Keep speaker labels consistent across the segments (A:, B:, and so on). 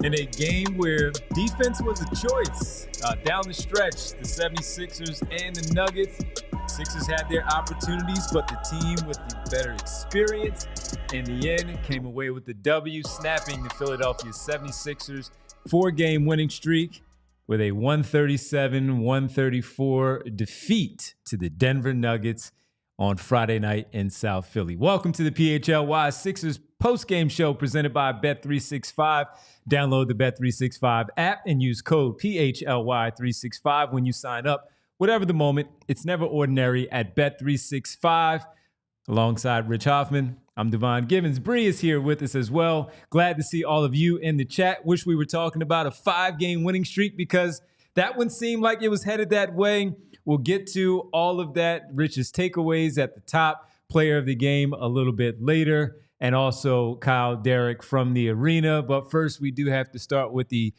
A: in a game where defense was a choice. Down the stretch, the 76ers and the Nuggets. Sixers had their opportunities, but the team with the better experience in the end came away with the W, snapping the Philadelphia 76ers 4-game winning streak with a 137-134 defeat to the Denver Nuggets on Friday night in South Philly. Welcome to the PHLY Sixers Postgame show presented by Bet365. Download the Bet365 app and use code PHLY365 when you sign up. Whatever the moment, it's never ordinary at Bet365. Alongside Rich Hoffman, I'm Devon Givens. Bree is here with us as well. Glad to see all of you in the chat. Wish we were talking about a 5-game winning streak because that one seemed like it was headed that way. We'll get to all of that. Rich's takeaways at the top, player of the game a little bit later, and also Kyle Derrick from the arena. But first, we do have to start with the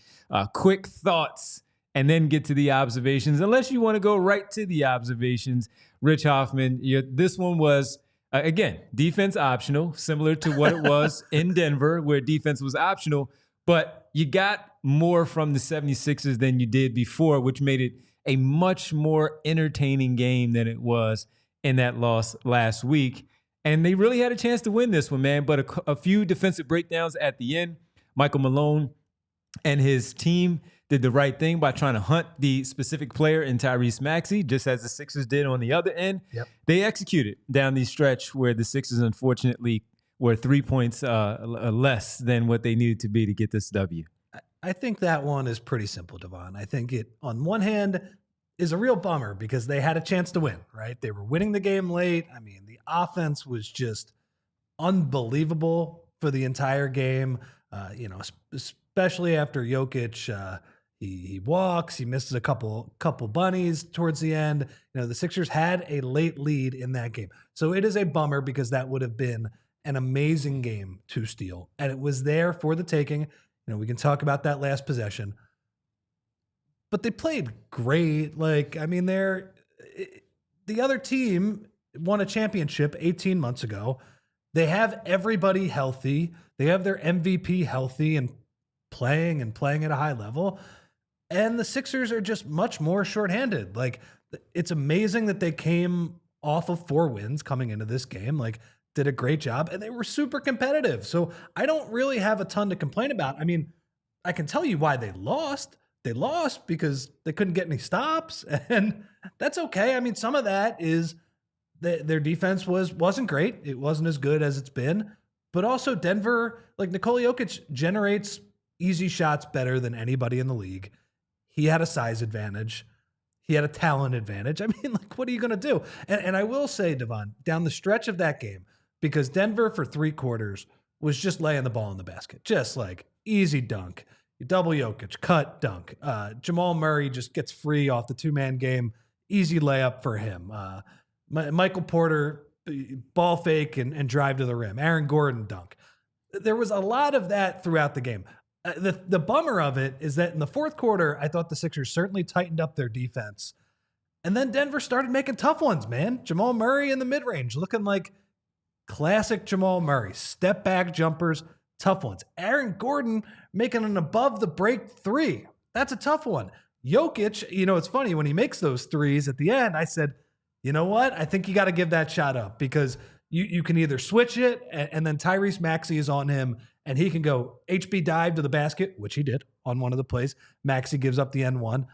A: quick thoughts and then get to the observations. Unless you want to go right to the observations, Rich Hoffman, this one was, again, defense optional, similar to what it was in Denver, where defense was optional. But you got more from the 76ers than you did before, which made it a much more entertaining game than it was in that loss last week. And they really had a chance to win this one, man. But a few defensive breakdowns at the end. Michael Malone and his team did the right thing by trying to hunt the specific player in Tyrese Maxey, just as the Sixers did on the other end. Yep. They executed down the stretch where the Sixers, unfortunately, were 3 points less than what they needed to be to get this W.
B: I think that one is pretty simple, Devon. I think it, on one hand, is a real bummer because they had a chance to win, right? They were winning the game late. I mean, the offense was just unbelievable for the entire game, especially after Jokic. He walks, he misses a couple bunnies towards the end. The Sixers had a late lead in that game. So it is a bummer because that would have been an amazing game to steal. And it was there for the taking. We can talk about that last possession. But they played great. The other team won a championship 18 months ago. They have everybody healthy. They have their MVP healthy and playing at a high level. And the Sixers are just much more shorthanded. It's amazing that they came off of 4 wins coming into this game. Did a great job, and they were super competitive. So I don't really have a ton to complain about. I mean, I can tell you why they lost. They lost because they couldn't get any stops, and that's okay. I mean, some of that is their defense wasn't great. It wasn't as good as it's been. But also Denver, Nikola Jokic generates easy shots better than anybody in the league. He had a size advantage. He had a talent advantage. I mean, what are you going to do? And I will say, Devon, down the stretch of that game, because Denver for 3 quarters was just laying the ball in the basket. Just easy dunk. You double Jokic, cut, dunk. Jamal Murray just gets free off the 2-man game. Easy layup for him. Michael Porter, ball fake and drive to the rim. Aaron Gordon, dunk. There was a lot of that throughout the game. The bummer of it is that in the fourth quarter, I thought the Sixers certainly tightened up their defense. And then Denver started making tough ones, man. Jamal Murray in the mid-range looking like classic Jamal Murray. Step back jumpers, tough ones. Aaron Gordon making an above-the-break 3. That's a tough one. Jokic, it's funny, when he makes those threes at the end, I said, you know what? I think you got to give that shot up because you can either switch it and then Tyrese Maxey is on him and he can go HB dive to the basket, which he did on one of the plays. Maxey gives up the N1.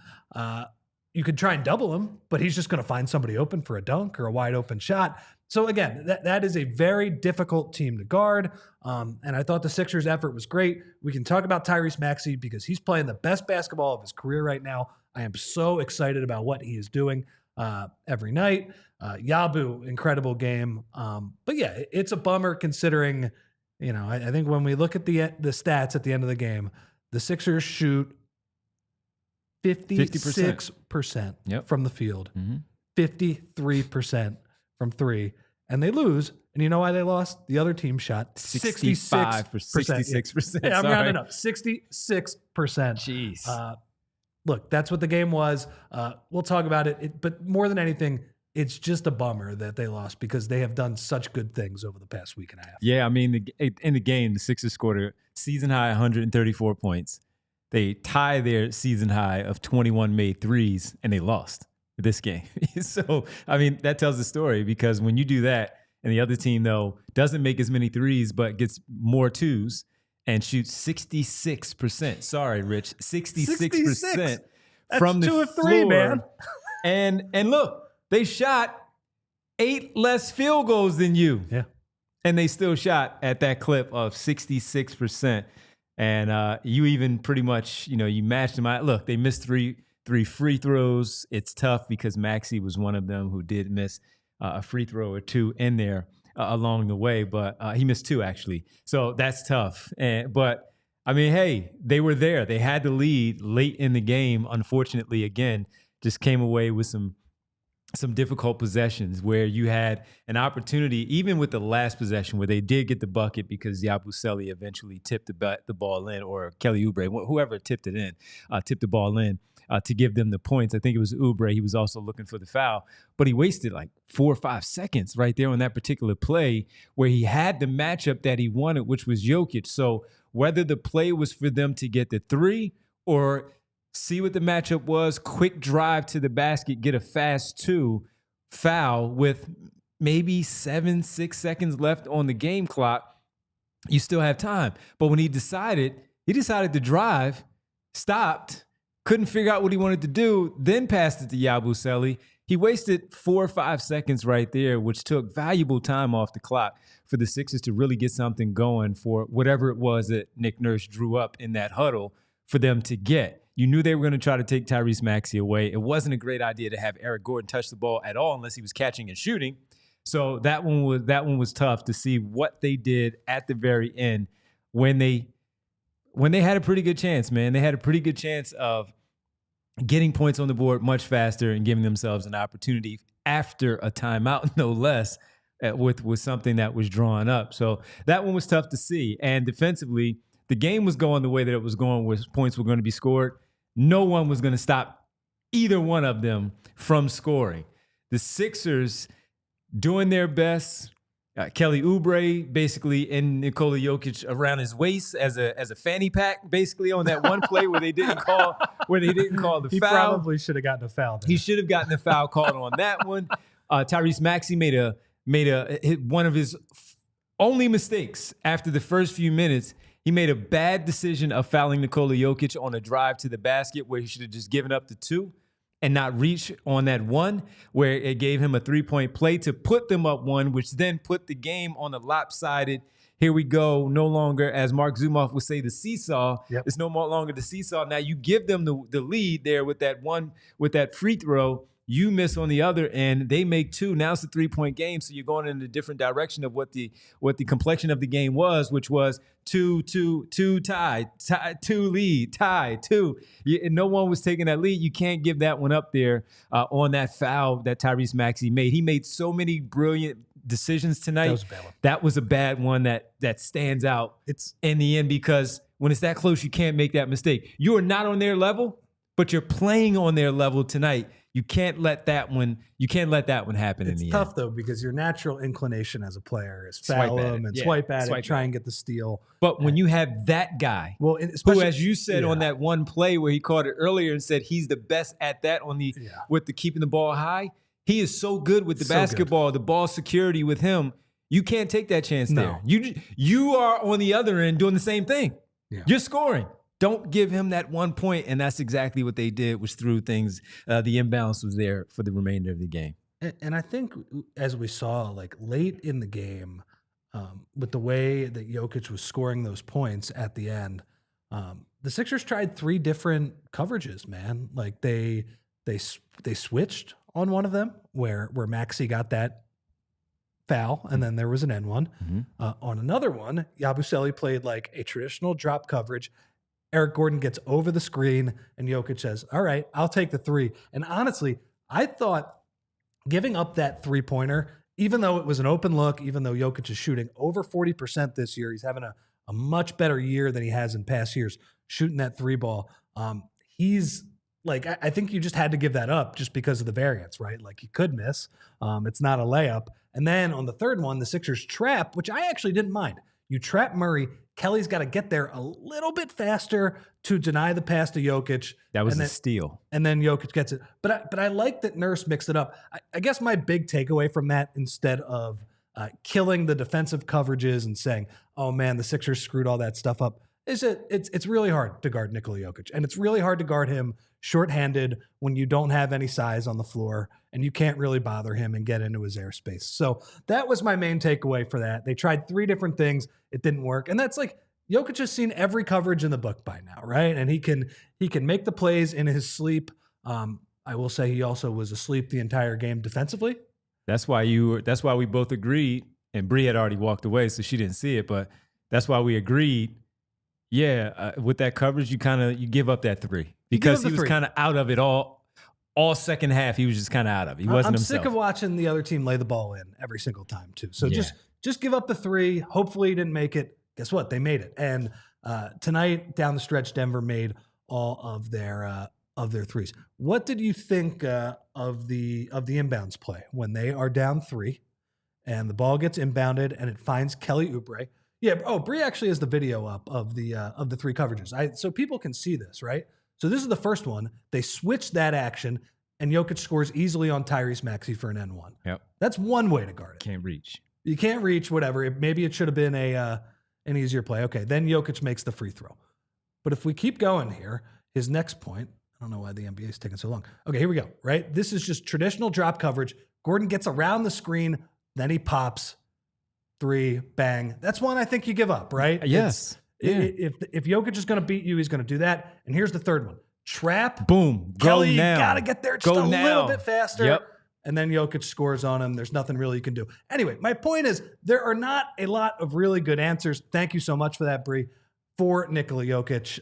B: You could try and double him, but he's just going to find somebody open for a dunk or a wide open shot. So again, that is a very difficult team to guard. And I thought the Sixers' effort was great. We can talk about Tyrese Maxey because he's playing the best basketball of his career right now. I am so excited about what he is doing every night. Yabu, incredible game. But yeah, it's a bummer considering, I think when we look at the stats at the end of the game, the Sixers shoot 56% from the field, 53% from 3, and they lose. And you know why they lost? The other team shot 66%. Yeah, I'm rounding up. 66%.
A: Jeez.
B: Look, that's what the game was. We'll talk about it. But more than anything, it's just a bummer that they lost because they have done such good things over the past week and a half.
A: Yeah, I mean, in the game, the Sixers scored a season-high 134 points. They tie their season-high of 21 made threes, and they lost this game. So, I mean, that tells the story because when you do that, and the other team, though, doesn't make as many threes but gets more twos and shoots 66%. Sorry, Rich, 66% from the
B: 2 of 3,
A: floor.
B: man.
A: And look, they shot 8 less field goals than you.
B: Yeah.
A: And they still shot at that clip of 66%. And you even pretty much, you matched them out. Look, they missed three free throws. It's tough because Maxey was one of them who did miss a free throw or two in there along the way. But he missed 2, actually. So that's tough. But, I mean, hey, they were there. They had the lead late in the game. Unfortunately, again, just came away with some difficult possessions where you had an opportunity, even with the last possession where they did get the bucket because Yabusele eventually tipped the ball in, or Kelly Oubre, whoever tipped it in, tipped the ball in to give them the points. I think it was Oubre. He was also looking for the foul, but he wasted like 4 or 5 seconds right there on that particular play where he had the matchup that he wanted, which was Jokic. So whether the play was for them to get the 3 or see what the matchup was, quick drive to the basket, get a fast 2, foul with maybe 7-6 seconds left on the game clock, you still have time. But when he decided to drive, stopped, couldn't figure out what he wanted to do, then passed it to Yabusele. He wasted 4 or 5 seconds right there, which took valuable time off the clock for the Sixers to really get something going for whatever it was that Nick Nurse drew up in that huddle for them to get. You knew they were going to try to take Tyrese Maxey away. It wasn't a great idea to have Eric Gordon touch the ball at all unless he was catching and shooting. So that one was tough to see what they did at the very end when they had a pretty good chance, man. They had a pretty good chance of getting points on the board much faster and giving themselves an opportunity after a timeout, no less, with something that was drawn up. So that one was tough to see. And defensively, the game was going the way that it was going, where points were going to be scored. No one was going to stop either one of them from scoring. The Sixers doing their best. Kelly Oubre basically in Nikola Jokic around his waist as a fanny pack, basically on that one play where they didn't call the foul.
B: He probably should have gotten a foul there.
A: He should have gotten a foul called on that one. Tyrese Maxey made one of his only mistakes after the first few minutes. He made a bad decision of fouling Nikola Jokic on a drive to the basket where he should have just given up the 2 and not reach on that 1 where it gave him a 3-point play to put them up 1, which then put the game on a lopsided, here we go, no longer, as Mark Zumoff would say, the seesaw.
B: Yep.
A: It's no more longer the seesaw. Now you give them the lead there with that free throw. You miss on the other end. They make 2. Now it's a 3-point game, so you're going in a different direction of what the complexion of the game was, which was 2 tie, 2 lead, tie, 2. And no one was taking that lead. You can't give that one up there on that foul that Tyrese Maxey made. He made so many brilliant decisions tonight.
B: That was a bad one.
A: That was a bad one that stands out. It's in the end because when it's that close, you can't make that mistake. You are not on their level, but you're playing on their level tonight. You can't let that one happen in the end.
B: It's tough, though, because your natural inclination as a player is foul him and swipe at it, try and get the steal.
A: But when you have that guy, who, as you said on that one play where he caught it earlier and said he's the best at that with the keeping the ball high, he is so good with the basketball, the ball security with him. You can't take that chance there. You are on the other end doing the same thing. Yeah. You're scoring. Don't give him that 1 point, and that's exactly what they did, which threw things. The imbalance was there for the remainder of the game.
B: And I think, as we saw, like late in the game, with the way that Jokic was scoring those points at the end, the Sixers tried 3 different coverages. Man, like they switched on one of them where Maxey got that foul, and then there was an end one. Mm-hmm. On another one, Yabusele played like a traditional drop coverage. Eric Gordon gets over the screen, and Jokic says, all right, I'll take the 3. And honestly, I thought giving up that 3-pointer, even though it was an open look, even though Jokic is shooting over 40% this year, he's having a much better year than he has in past years shooting that 3 ball. He's like, I think you just had to give that up just because of the variance, right? Like, he could miss. It's not a layup. And then on the third one, the Sixers trap, which I actually didn't mind. You trap Murray. Kelly's got to get there a little bit faster to deny the pass to Jokic.
A: That was a steal.
B: And then Jokic gets it. But I like that Nurse mixed it up. I guess my big takeaway from that, instead of killing the defensive coverages and saying, oh man, the Sixers screwed all that stuff up, is it's really hard to guard Nikola Jokic. And it's really hard to guard him shorthanded when you don't have any size on the floor and you can't really bother him and get into his airspace. So that was my main takeaway for that. They tried 3 different things. It didn't work. And that's like, Jokic has seen every coverage in the book by now, right? And he can make the plays in his sleep. I will say he also was asleep the entire game defensively.
A: That's why we both agreed, and Bree had already walked away, so she didn't see it, but that's why we agreed. Yeah, with that coverage, you give up that 3 because he was kind of out of it all second half. He was just kind of out of it. He wasn't himself.
B: I'm sick of watching the other team lay the ball in every single time too. So just give up the 3. Hopefully he didn't make it. Guess what? They made it. And tonight down the stretch, Denver made all of their threes. What did you think of the inbounds play when they are down 3 and the ball gets inbounded and it finds Kelly Oubre? Yeah. Oh, Bree actually has the video up of the 3 coverages. So people can see this, right? So this is the first one. They switch that action, and Jokic scores easily on Tyrese Maxey for an N1.
A: Yep.
B: That's one way to guard it.
A: Can't reach.
B: You can't reach. Whatever. Maybe it should have been an easier play. Okay. Then Jokic makes the free throw. But if we keep going here, his next point. I don't know why the NBA is taking so long. Okay, here we go. Right. This is just traditional drop coverage. Gordon gets around the screen, then he pops. 3, bang. That's one I think you give up, right?
A: Yes.
B: If Jokic is going to beat you, he's going to do that. And here's the third one. Trap.
A: Boom.
B: Kelly,
A: go now.
B: You got to get there just a little bit faster.
A: Yep.
B: And then Jokic scores on him. There's nothing really you can do. Anyway, my point is there are not a lot of really good answers. Thank you so much for that, Bree. For Nikola Jokic,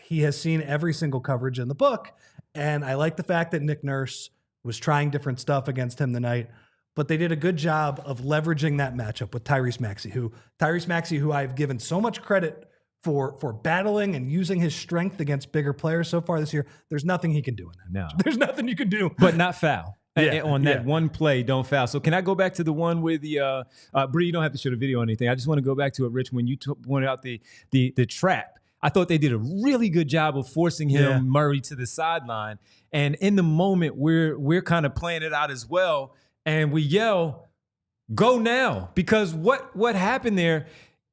B: he has seen every single coverage in the book. And I like the fact that Nick Nurse was trying different stuff against him tonight. But they did a good job of leveraging that matchup with Tyrese Maxey, who I've given so much credit for battling and using his strength against bigger players so far this year. There's nothing he can do in that.
A: No.
B: There's nothing you can do.
A: But not foul. On that one play, don't foul. So can I go back to the one where the Bree, you don't have to show the video or anything. I just want to go back to it, Rich, when you pointed out the trap. I thought they did a really good job of forcing him, Murray, to the sideline. And in the moment, we're kind of playing it out as well. And we yell, go now. Because what happened there,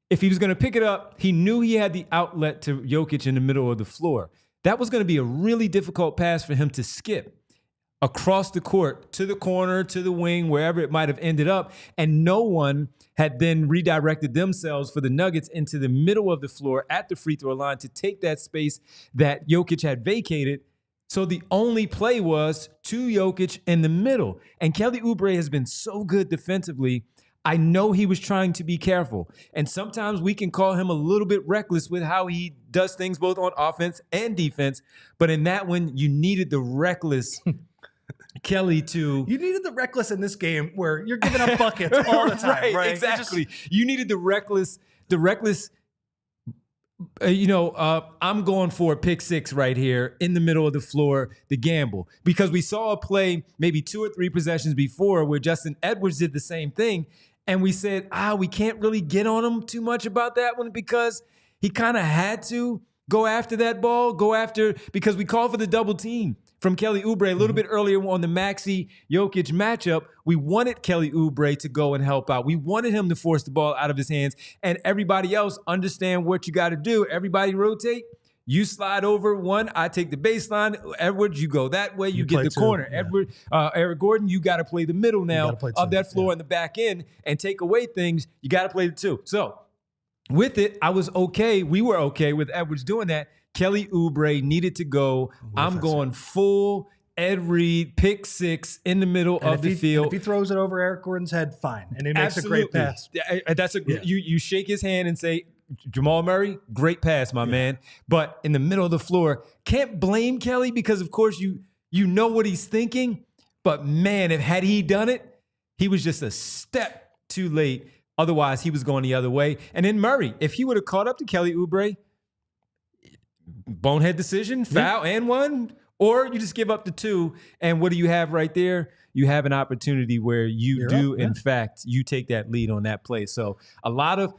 A: if he was going to pick it up, he knew he had the outlet to Jokic in the middle of the floor. That was going to be a really difficult pass for him to skip across the court, to the corner, to the wing, wherever it might have ended up. And no one had then redirected themselves for the Nuggets into the middle of the floor at the free throw line to take that space that Jokic had vacated. So the only play was to Jokic in the middle. And Kelly Oubre has been so good defensively. I know he was trying to be careful. And sometimes we can call him a little bit reckless with how he does things both on offense and defense. But in that one, you needed the reckless Kelly to... You needed the reckless in this game where you're giving up buckets all the time, right? Exactly. You needed the reckless... I'm going for a pick 6 right here in the middle of the floor, the gamble. Because we saw a play maybe 2 or 3 possessions before where Justin Edwards did the same thing. And we said, we can't really get on him too much about that one because he kind of had to go after that ball, because we called for the double team from Kelly Oubre a little bit earlier on the Maxey-Jokic matchup. We wanted Kelly Oubre to go and help out. We wanted him to force the ball out of his hands, and everybody else understand what you got to do. Everybody rotate. You slide over one. I take the baseline. Edwards, you go that way. You get the corner. Yeah. Eric Gordon, you got to play the middle now of that floor in the back end and take away things. You got to play the 2. So with it, I was okay. We were okay with Edwards doing that. Kelly Oubre needed to go. I'm going full Ed Reed, pick 6 in the middle of the field.
B: If he throws it over Eric Gordon's head, fine. And he makes a great pass.
A: You shake his hand and say, Jamal Murray, great pass, my man. But in the middle of the floor, can't blame Kelly because, of course, you know what he's thinking. But, man, had he done it, he was just a step too late. Otherwise, he was going the other way. And then Murray, if he would have caught up to Kelly Oubre, bonehead decision, foul and one. Or you just give up the 2, and what do you have right there? You have an opportunity where in fact, you take that lead on that play. So a lot of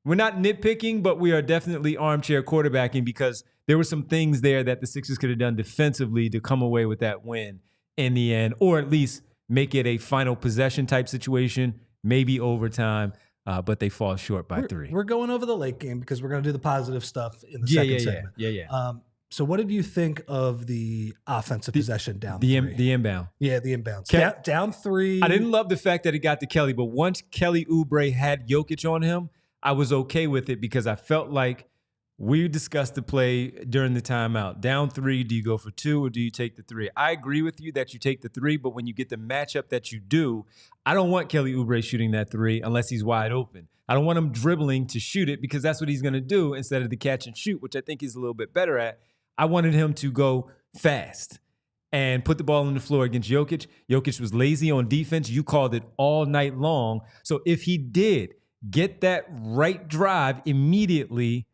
A: we're not nitpicking, but we are definitely armchair quarterbacking because there were some things there that the Sixers could have done defensively to come away with that win in the end, or at least make it a final possession type situation, maybe overtime, but they fall short by 3.
B: We're going over the late game because we're going to do the positive stuff in the second segment.
A: Yeah.
B: So what did you think of the offensive possession down
A: the
B: 3?
A: The inbound.
B: Yeah, the inbounds. Down 3.
A: I didn't love the fact that it got to Kelly, but once Kelly Oubre had Jokic on him, I was okay with it because I felt like we discussed the play during the timeout. Down 3, do you go for 2 or do you take the 3? I agree with you that you take the 3, but when you get the matchup that you do, I don't want Kelly Oubre shooting that 3 unless he's wide open. I don't want him dribbling to shoot it because that's what he's going to do instead of the catch and shoot, which I think he's a little bit better at. I wanted him to go fast and put the ball on the floor against Jokic. Jokic was lazy on defense. You called it all night long. So if he did get that right drive immediately,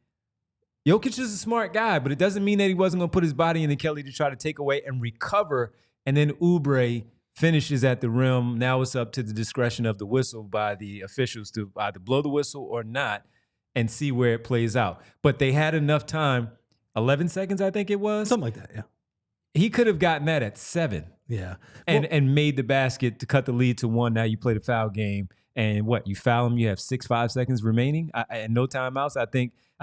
A: Jokic is a smart guy, but it doesn't mean that he wasn't going to put his body into Kelly to try to take away and recover. And then Oubre finishes at the rim. Now it's up to the discretion of the whistle by the officials to either blow the whistle or not and see where it plays out. But they had enough time. 11 seconds, I think it was.
B: Something like that, yeah.
A: He could have gotten that at 7.
B: Yeah.
A: And made the basket to cut the lead to 1. Now you play the foul game. And what? You foul him, you have 5 seconds remaining and no timeouts. I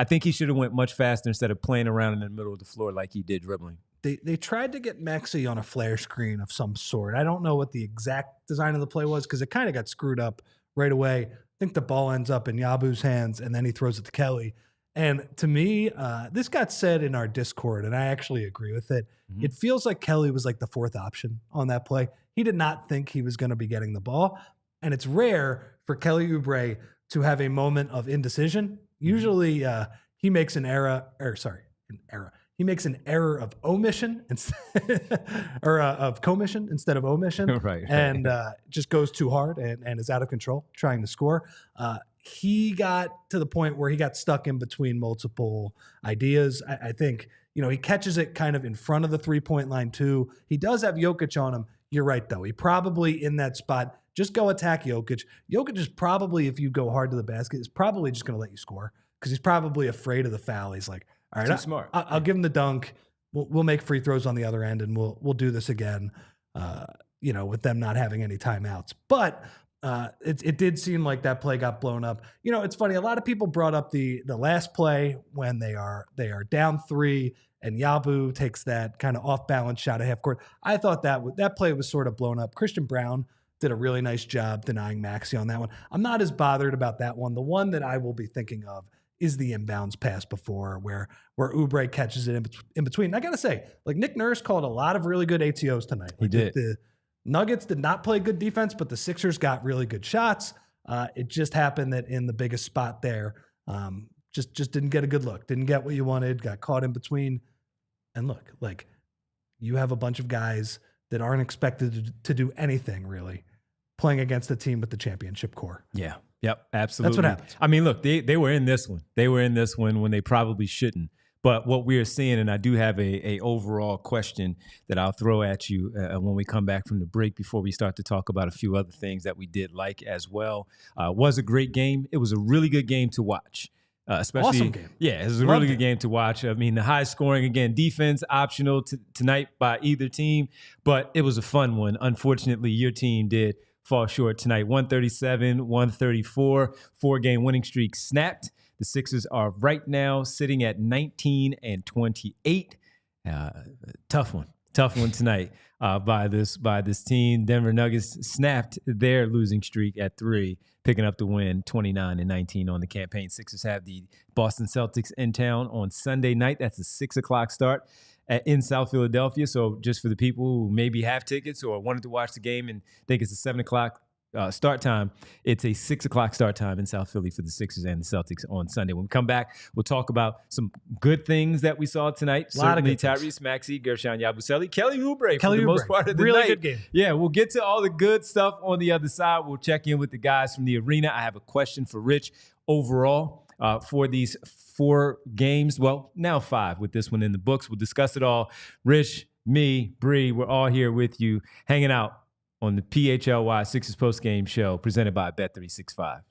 A: think he should have went much faster instead of playing around in the middle of the floor like he did dribbling.
B: They tried to get Maxey on a flare screen of some sort. I don't know what the exact design of the play was because it kind of got screwed up right away. I think the ball ends up in Yabu's hands, and then he throws it to Kelly. And to me, this got said in our Discord, and I actually agree with it. Mm-hmm. It feels like Kelly was like the 4th option on that play. He did not think he was going to be getting the ball. And it's rare for Kelly Oubre to have a moment of indecision. Usually he makes an error of omission or of commission instead of omission.
A: Right.
B: And just goes too hard and is out of control trying to score. He got to the point where he got stuck in between multiple ideas. I think, he catches it kind of in front of the 3-point line too. He does have Jokic on him. You're right, though. He probably in that spot, just go attack Jokic. Jokic is probably, if you go hard to the basket, is probably just going to let you score because he's probably afraid of the foul. He's like, all right,
A: smart.
B: I'll give him the dunk. We'll make free throws on the other end, and we'll do this again, with them not having any timeouts. But it did seem like that play got blown up. It's funny. A lot of people brought up the last play when they are down 3 and Yabu takes that kind of off balance shot at half court. I thought that play was sort of blown up. Christian Braun did a really nice job denying Maxey on that one. I'm not as bothered about that one. The one that I will be thinking of is the inbounds pass before where Oubre catches it in between. And I got to say, like Nick Nurse called a lot of really good ATOs tonight.
A: He did.
B: The Nuggets did not play good defense, but the Sixers got really good shots. It just happened that in the biggest spot there, just didn't get a good look. Didn't get what you wanted, got caught in between. And look, like you have a bunch of guys that aren't expected to do anything really playing against a team with the championship core.
A: Yeah. Yep. Absolutely.
B: That's what happens.
A: I mean, look, they were in this one. They were in this one when they probably shouldn't. But what we are seeing, and I do have a overall question that I'll throw at you when we come back from the break before we start to talk about a few other things that we did like as well. Was a great game. It was a really good game to watch. Especially,
B: awesome game.
A: Yeah, it was a really good game to watch. I mean, the high scoring, again, defense optional tonight by either team, but it was a fun one. Unfortunately, your team did fall short tonight. 137-134, 4-game winning streak snapped. The Sixers are right now sitting at 19-28. Tough one tonight by this team. Denver Nuggets snapped their losing streak at 3, picking up the win 29-19 on the campaign. Sixers have the Boston Celtics in town on Sunday night. That's a 6:00 start in South Philadelphia. So just for the people who maybe have tickets or wanted to watch the game and think it's a 7:00 start time, it's a 6:00 start time in South Philly for the Sixers and the Celtics on Sunday. When we come back, we'll talk about some good things that we saw tonight. Certainly Tyrese Maxey, Guerschon Yabusele, Kelly Oubre for the most part of the
B: really
A: night.
B: Good game.
A: Yeah, we'll get to all the good stuff on the other side. We'll check in with the guys from the arena. I have a question for Rich overall. for these 4 games. Well, now 5 with this one in the books. We'll discuss it all. Rich, me, Bree, we're all here with you, hanging out on the PHLY Sixers Postgame Show presented by Bet365.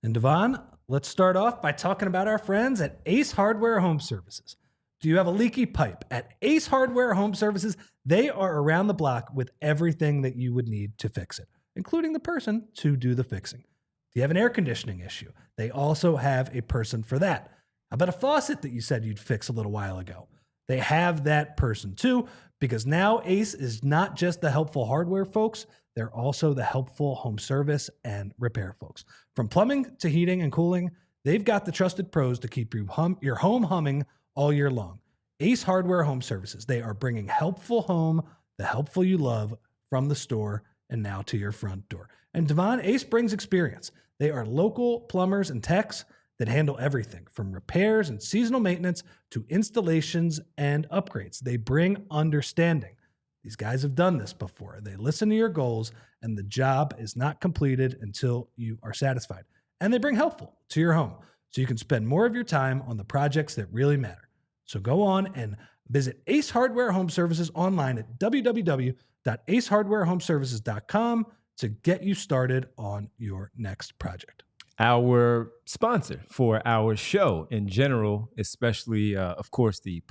B: And Devon, let's start off by talking about our friends at Ace Hardware Home Services. Do you have a leaky pipe? At Ace Hardware Home Services, they are around the block with everything that you would need to fix it, including the person to do the fixing. Do you have an air conditioning issue? They also have a person for that. How about a faucet that you said you'd fix a little while ago? They have that person too, because now Ace is not just the helpful hardware folks, they're also the helpful home service and repair folks. From plumbing to heating and cooling, they've got the trusted pros to keep your home humming all year long. Ace Hardware Home Services. They are bringing helpful home, the helpful you love, from the store and now to your front door. And Devon, Ace brings experience. They are local plumbers and techs that handle everything from repairs and seasonal maintenance to installations and upgrades. They bring understanding. These guys have done this before. They listen to your goals, and the job is not completed until you are satisfied. And they bring helpful to your home, so you can spend more of your time on the projects that really matter. So go on and visit Ace Hardware Home Services online at www.acehardwarehomeservices.com to get you started on your next project.
A: Our sponsor for our show in general, especially, of course, the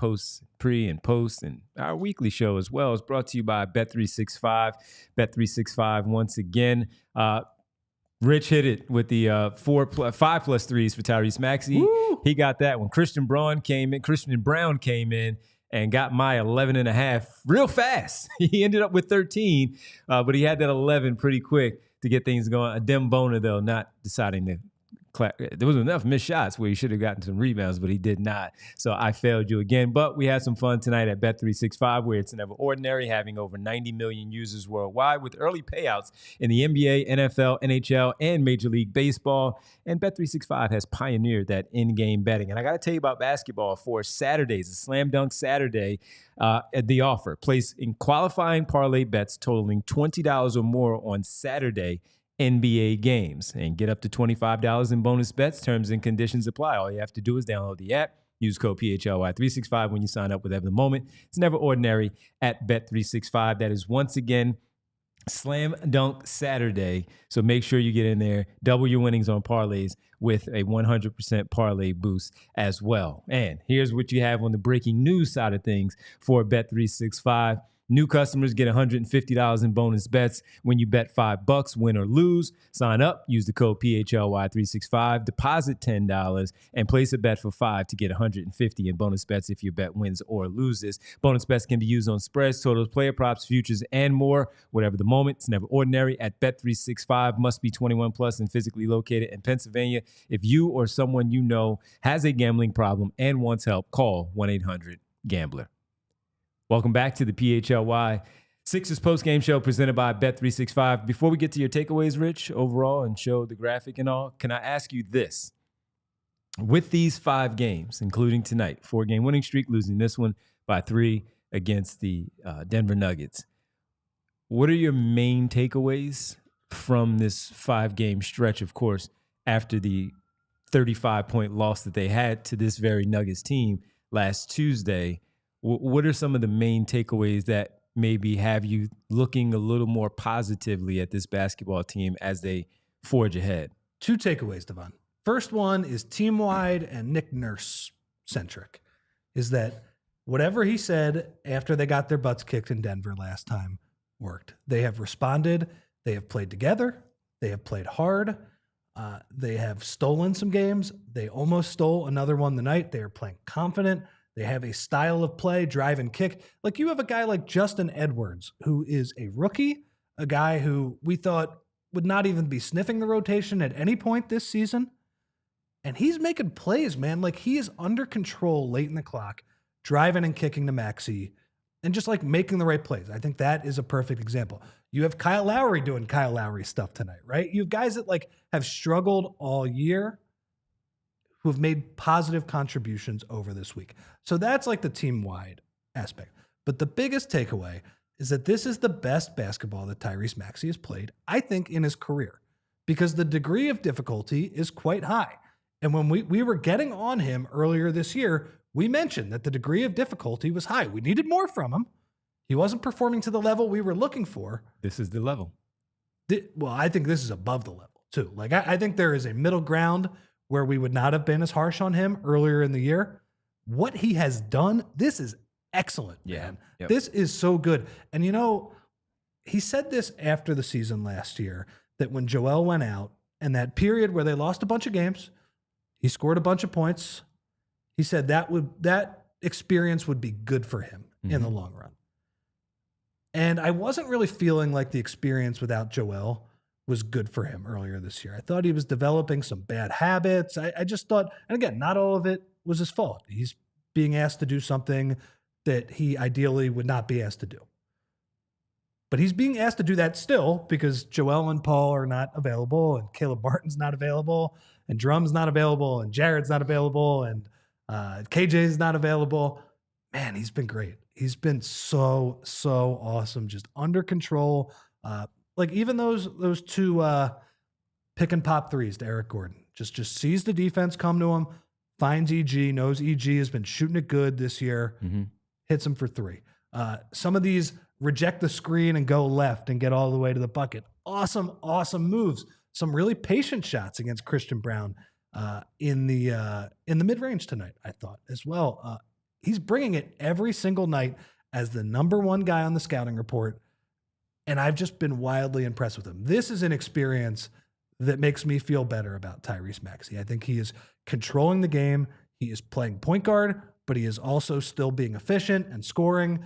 A: pre and post, and our weekly show as well, is brought to you by Bet365. Bet365, once again. Rich hit it with the 5+ threes for Tyrese Maxey.
B: Woo!
A: He got that when Christian Brown came in and got my 11.5 real fast. He ended up with 13, but he had that 11 pretty quick to get things going. A dim boner, though, not deciding to there was enough missed shots where he should have gotten some rebounds, but he did not. So I failed you again. But we had some fun tonight at Bet365, where it's never ordinary, having over 90 million users worldwide with early payouts in the NBA, NFL, NHL, and Major League Baseball. And Bet365 has pioneered that in-game betting. And I got to tell you about basketball for Saturdays, a Slam Dunk Saturday. At the offer, place in qualifying parlay bets totaling $20 or more on Saturday NBA games and get up to $25 in bonus bets. Terms and conditions apply. All you have to do is download the app, use code PHLY365 when you sign up with Ever the Moment. It's never ordinary at Bet365. That is, once again, Slam Dunk Saturday. So make sure you get in there, double your winnings on parlays with a 100% parlay boost as well. And here's what you have on the breaking news side of things for Bet365. New customers get $150 in bonus bets when you bet $5, win or lose. Sign up, use the code PHLY365, deposit $10, and place a bet for $5 to get $150 in bonus bets if your bet wins or loses. Bonus bets can be used on spreads, totals, player props, futures, and more. Whatever the moment, it's never ordinary at Bet365. Must be 21 plus and physically located in Pennsylvania. If you or someone you know has a gambling problem and wants help, call 1-800-GAMBLER. Welcome back to the PHLY Sixers Postgame Show presented by Bet365. Before we get to your takeaways, Rich, overall, and show the graphic and all, can I ask you this? With these 5 games, including tonight, 4-game winning streak, losing this one by 3 against the Denver Nuggets, what are your main takeaways from this 5-game stretch, of course, after the 35-point loss that they had to this very Nuggets team last Tuesday? What are some of the main takeaways that maybe have you looking a little more positively at this basketball team as they forge ahead?
B: 2 takeaways, Devon. First one is team-wide and Nick Nurse-centric, is that whatever he said after they got their butts kicked in Denver last time worked. They have responded. They have played together. They have played hard. They have stolen some games. They almost stole another one tonight. They are playing confident. They have a style of play, drive and kick. Like, you have a guy like Justin Edwards, who is a rookie, a guy who we thought would not even be sniffing the rotation at any point this season. And he's making plays, man. Like, he is under control late in the clock, driving and kicking to Maxey, and just like making the right plays. I think that is a perfect example. You have Kyle Lowry doing Kyle Lowry stuff tonight, right? You have guys that like have struggled all year who have made positive contributions over this week. So that's like the team-wide aspect. But the biggest takeaway is that this is the best basketball that Tyrese Maxey has played, I think, in his career. because the degree of difficulty is quite high. And when we were getting on him earlier this year, we mentioned that the degree of difficulty was high. We needed more from him. He wasn't performing to the level we were looking for.
A: This is the level.
B: Well, I think this is above the level too. Like I think there is a middle ground where we would not have been as harsh on him earlier in the year. What he has done, this is excellent, man.
A: Yep.
B: This is so good. And you know, he said this after the season last year, that when Joel went out and that period where they lost a bunch of games, he scored a bunch of points. He said that experience would be good for him in the long run. And I wasn't really feeling like the experience without Joel was good for him earlier this year. I thought he was developing some bad habits. I just thought, and again, not all of it was his fault. He's being asked to do something that he ideally would not be asked to do. But he's being asked to do that still because Joel and Paul are not available, and Caleb Martin's not available, and Drum's not available, and Jared's not available, and KJ's not available. Man, he's been great. He's been so awesome, just under control. Like even those two pick and pop threes to Eric Gordon. Just sees the defense come to him, finds EG, knows EG has been shooting it good this year, hits him for three. Some of these reject the screen and go left and get all the way to the bucket. Awesome moves. Some really patient shots against Christian Braun in the mid-range tonight, I thought, as well. He's bringing it every single night as the number one guy on the scouting report, and I've just been wildly impressed with him. This is an experience that makes me feel better about Tyrese Maxey. I think he is controlling the game. He is playing point guard, but he is also still being efficient and scoring.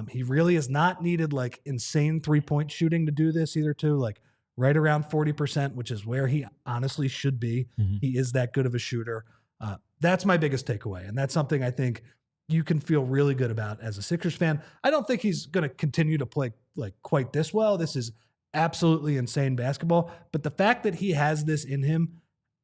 B: He really has not needed like insane three-point shooting to do this either too, like right around 40%, which is where he honestly should be. He is that good of a shooter. That's my biggest takeaway. And that's something I think you can feel really good about as a Sixers fan. I don't think he's going to continue to play like quite this well. This is absolutely insane basketball. But the fact that he has this in him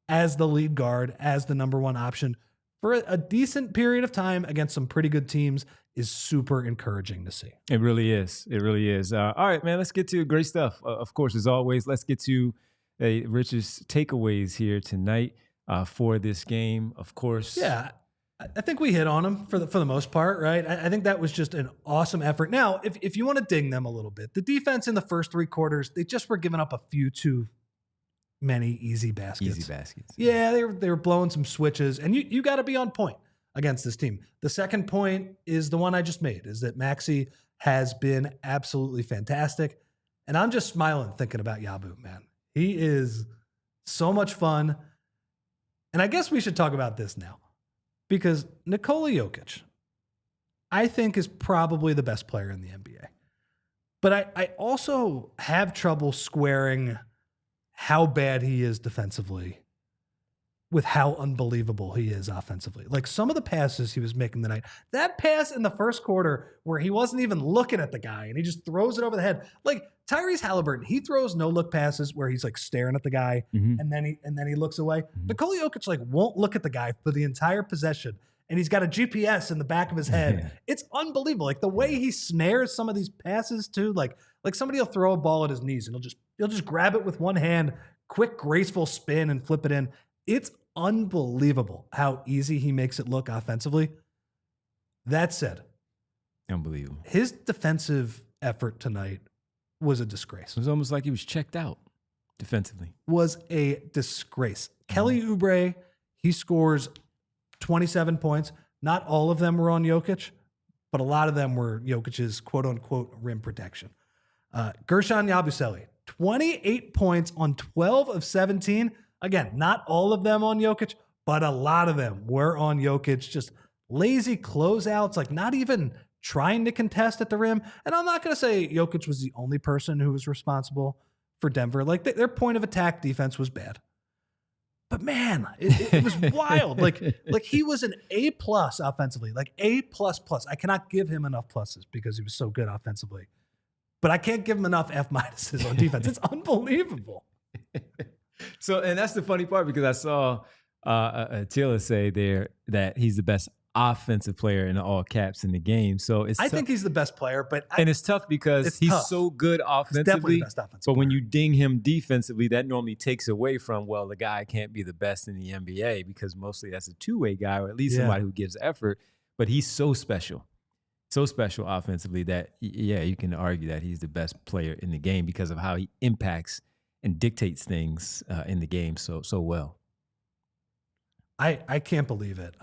B: as the lead guard, as the number one option for a decent period of time against some pretty good teams is super encouraging to see.
A: It really is. It really is. All right, man, let's get to great stuff. Of course, as always, let's get to Rich's takeaways here tonight for this game. Of course.
B: Yeah, I think we hit on them for the most part, right? I think that was just an awesome effort. Now, if you want to ding them a little bit, the defense in the first three quarters, they just were giving up a few too many easy baskets. Yeah, they were blowing some switches, and you got to be on point against this team. The second point is the one I just made, is that Maxey has been absolutely fantastic. And I'm just smiling thinking about Yabu, man. He is so much fun. And I guess we should talk about this now, because Nikola Jokic, I think, is probably the best player in the NBA. But I also have trouble squaring how bad he is defensively with how unbelievable he is offensively. Like some of the passes he was making tonight, that pass in the first quarter where he wasn't even looking at the guy and he just throws it over the head. Like Tyrese Halliburton, he throws no look passes where he's like staring at the guy and then he looks away. Nikola Jokic like won't look at the guy for the entire possession, and he's got a GPS in the back of his head. It's unbelievable. Like the way he snares some of these passes too, like somebody will throw a ball at his knees and he'll just grab it with one hand, quick graceful spin and flip it in. It's unbelievable how easy he makes it look offensively. That said,
A: unbelievable.
B: His defensive effort tonight was a disgrace.
A: It was almost like he was checked out defensively.
B: Was a disgrace. Kelly Oubre, he scores 27 points. Not all of them were on Jokic, but a lot of them were Jokic's quote-unquote rim protection. Guerschon Yabusele, 28 points on 12 of 17. Again, not all of them on Jokic, but a lot of them were on Jokic. Just lazy closeouts, like not even trying to contest at the rim. And I'm not going to say Jokic was the only person who was responsible for Denver. Like their point of attack defense was bad. But man, it was wild. Like he was an A+ offensively, like A++. I cannot give him enough pluses because he was so good offensively. But I can't give him enough F- on defense. It's unbelievable.
A: So, and that's the funny part, because I saw Attila say there that he's the best offensive player in all caps in the game. So
B: I think he's the best player, but
A: and it's tough because he's
B: tough.
A: so good offensively.
B: Definitely the best offensive
A: but when
B: player.
A: you ding him defensively, that normally takes away from, well, the guy can't be the best in the NBA because mostly that's a two-way guy, or at least somebody who gives effort. But he's so special offensively that, yeah, you can argue that he's the best player in the game because of how he impacts and dictates things in the game so well.
B: I can't believe it.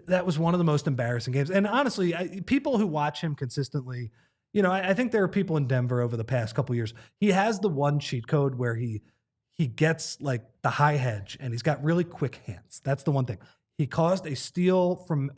B: That was one of the most embarrassing games. And honestly, people who watch him consistently, you know, I think there are people in Denver over the past couple of years. He has the one cheat code where he gets like the high hedge and he's got really quick hands. That's the one thing. He caused a steal from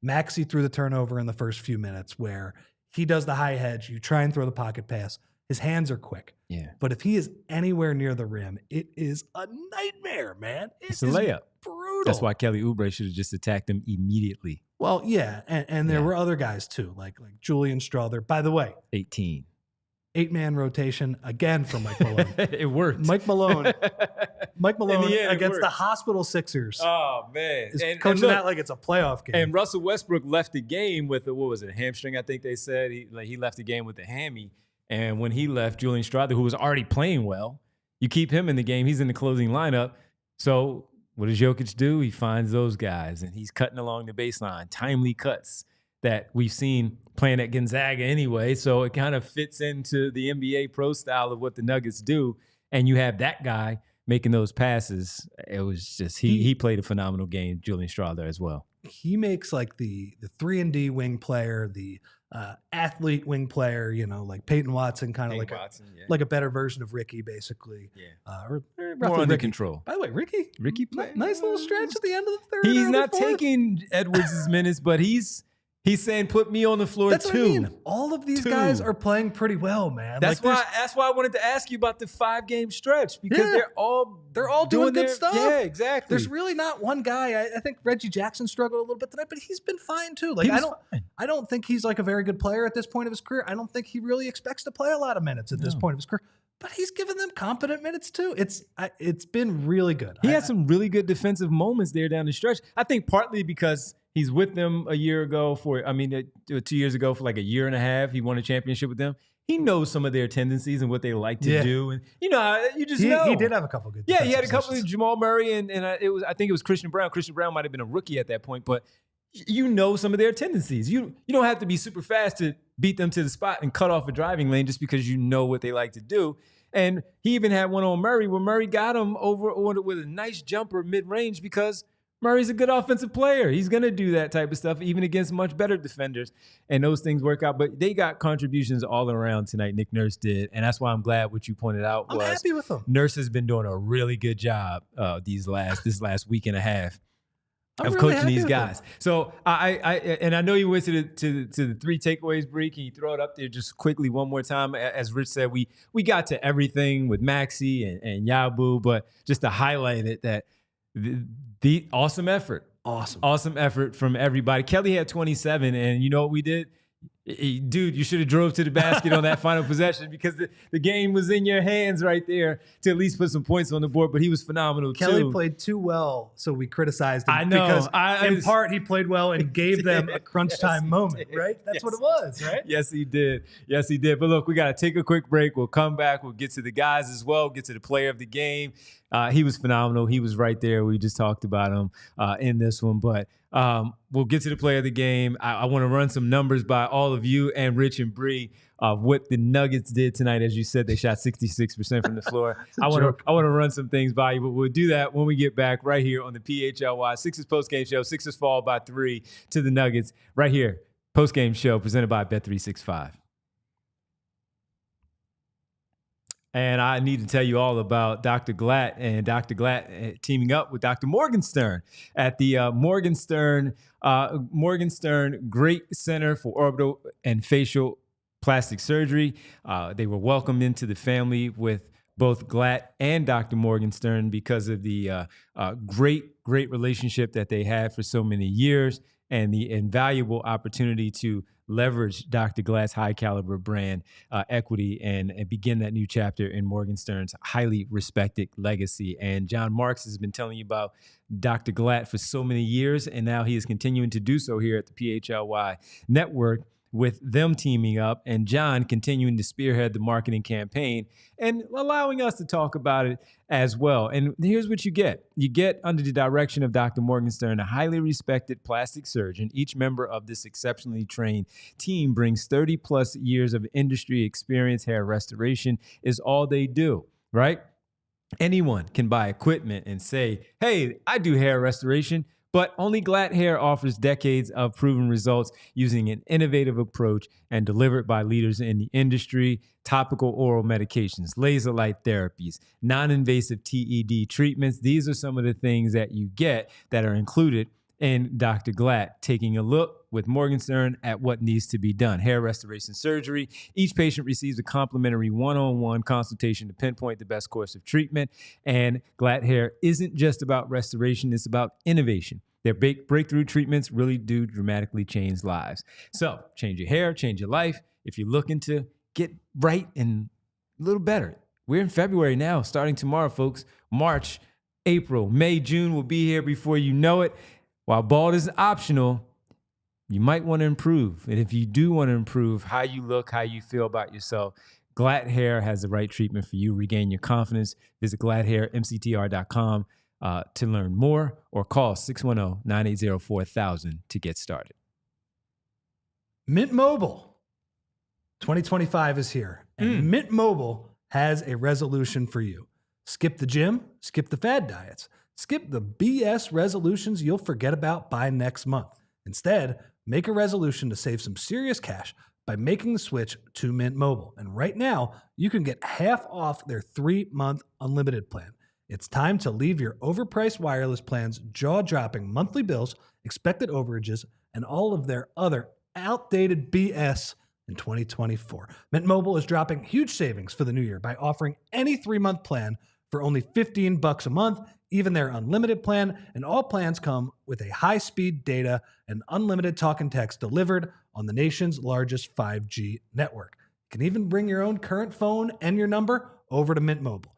B: Maxey through the turnover in the first few minutes where he does the high hedge. You try and throw the pocket pass. His hands are quick.
A: Yeah.
B: But if he is anywhere near the rim, it is a nightmare, man.
A: It's a layup.
B: Brutal.
A: That's why Kelly Oubre should have just attacked him immediately.
B: Well, yeah. And there were other guys too, like Julian Strother. By the way,
A: 18.
B: 8-man rotation again from Mike Malone.
A: It worked.
B: Mike Malone against
A: worked.
B: The Hospital Sixers.
A: Oh, man.
B: Is coaching that like it's a playoff game.
A: And Russell Westbrook left the game with a hamstring, I think they said. He left the game with a hammy. And when he left, Julian Strother, who was already playing well, you keep him in the game. He's in the closing lineup. So what does Jokic do? He finds those guys, and he's cutting along the baseline. Timely cuts that we've seen playing at Gonzaga anyway. So it kind of fits into the NBA pro style of what the Nuggets do. And you have that guy making those passes. It was just he played a phenomenal game, Julian Strother, as well.
B: He makes like the 3-and-D wing player, the athlete wing player, you know, like Peyton Watson, kind of like a better version of Ricky, basically.
A: Yeah.
B: Or
A: More under
B: Ricky.
A: control.
B: By the way, Ricky played nice little stretch at the end of the third.
A: He's not taking Edwards' minutes, but he's saying, put me on the floor
B: That's
A: too.
B: What I mean. All of these guys are playing pretty well, man.
A: That's why I wanted to ask you about the 5-game stretch, because they're all
B: doing good stuff.
A: Yeah, exactly.
B: There's really not one guy. I think Reggie Jackson struggled a little bit tonight, but he's been fine too. Like I don't think he's like a very good player at this point of his career. I don't think he really expects to play a lot of minutes at this point of his career. But he's given them competent minutes too. It's been really good.
A: He had some really good defensive moments there down the stretch. I think partly because he's with them 2 years ago for like a year and a half. He won a championship with them. He knows some of their tendencies and what they like to do. And, you know, you just know.
B: He did have a couple good
A: he had a couple of Jamal Murray, and I think it was Christian Brown. Christian Brown might have been a rookie at that point, but you know some of their tendencies. You don't have to be super fast to beat them to the spot and cut off a driving lane just because you know what they like to do. And he even had one on Murray where Murray got him over with a nice jumper mid-range because Murray's a good offensive player. He's going to do that type of stuff, even against much better defenders, and those things work out. But they got contributions all around tonight, Nick Nurse did, and that's why I'm glad what you pointed out was
B: I'm happy with him.
A: Nurse has been doing a really good job this last week and a half of
B: really
A: coaching these guys.
B: Him.
A: So I know you went to the 3 takeaways, Bree. Can you throw it up there just quickly one more time? As Rich said, we got to everything with Maxey and Yabu, but just to highlight it that the awesome effort. Awesome effort from everybody. Kelly had 27, and you know what we did? Dude, you should have drove to the basket on that final possession because the game was in your hands right there to at least put some points on the board, but he was phenomenal too.
B: Kelly played too well, so we criticized him.
A: I know.
B: Because in part, he played well and gave them a crunch time moment, right? That's what it was, right?
A: Yes, he did. But look, we got to take a quick break. We'll come back. We'll get to the guys as well, get to the player of the game. He was phenomenal. He was right there. We just talked about him in this one, but we'll get to the player of the game. I want to run some numbers by all of you and Rich and Bree of what the Nuggets did tonight. As you said, they shot 66% from the floor. I want to run some things by you, but we'll do that when we get back right here on the PHLY Sixers Postgame Show. Sixers fall by 3 to the Nuggets right here. Postgame Show presented by Bet365. And I need to tell you all about Dr. Glatt and Dr. Glatt teaming up with Dr. Morgenstern at the Morgenstern Great Center for Orbital and Facial Plastic Surgery. They were welcomed into the family with both Glatt and Dr. Morgenstern because of the great relationship that they had for so many years and the invaluable opportunity to leverage Dr. Glatt's high caliber brand equity and begin that new chapter in Morgenstern's highly respected legacy. And John Marks has been telling you about Dr. Glatt for so many years, and now he is continuing to do so here at the PHLY network, with them teaming up and John continuing to spearhead the marketing campaign and allowing us to talk about it as well. And here's what you get. You get, under the direction of Dr. Morgenstern, a highly respected plastic surgeon. Each member of this exceptionally trained team brings 30 plus years of industry experience. Hair restoration is all they do, right? Anyone can buy equipment and say, hey, I do hair restoration. But only Glatt Hair offers decades of proven results using an innovative approach and delivered by leaders in the industry. Topical oral medications, laser light therapies, non-invasive TED treatments. These are some of the things that you get that are included in Dr. Glatt, taking a look with Morgenstern at what needs to be done. Hair restoration surgery. Each patient receives a complimentary one-on-one consultation to pinpoint the best course of treatment. And Glatt Hair isn't just about restoration, it's about innovation. Their breakthrough treatments really do dramatically change lives. So change your hair, change your life. If you're looking to get bright and a little better, we're in February now, starting tomorrow, folks. March, April, May, June will be here before you know it. While bald is optional, you might want to improve. And if you do want to improve how you look, how you feel about yourself, Glatt Hair has the right treatment for you. Regain your confidence. Visit glatthairmctr.com to learn more, or call 610-980-4000 to get started.
B: Mint Mobile 2025 is here, and Mint Mobile has a resolution for you. Skip the gym, skip the fad diets, skip the BS resolutions you'll forget about by next month. Instead, make a resolution to save some serious cash by making the switch to Mint Mobile. And right now, you can get half off their 3-month unlimited plan. It's time to leave your overpriced wireless plans, jaw-dropping monthly bills, expected overages, and all of their other outdated BS in 2024. Mint Mobile is dropping huge savings for the new year by offering any 3-month plan for only $15 a month, even their unlimited plan, and all plans come with a high-speed data and unlimited talk and text delivered on the nation's largest 5G network. You can even bring your own current phone and your number over to Mint Mobile.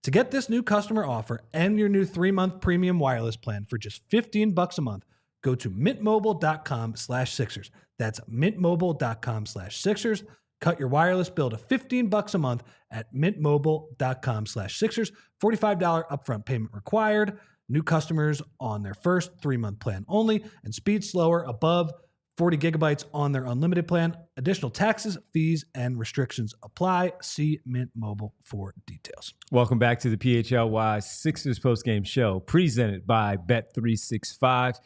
B: To get this new customer offer and your new 3-month premium wireless plan for just $15 a month, go to mintmobile.com/Sixers. That's mintmobile.com/Sixers. Cut your wireless bill to $15 a month at mintmobile.com/Sixers. $45 upfront payment required. New customers on their first 3-month plan only, and speed slower above 40 gigabytes on their unlimited plan. Additional taxes, fees, and restrictions apply. See Mint Mobile for details.
A: Welcome back to the PHLY Sixers postgame show, presented by Bet365.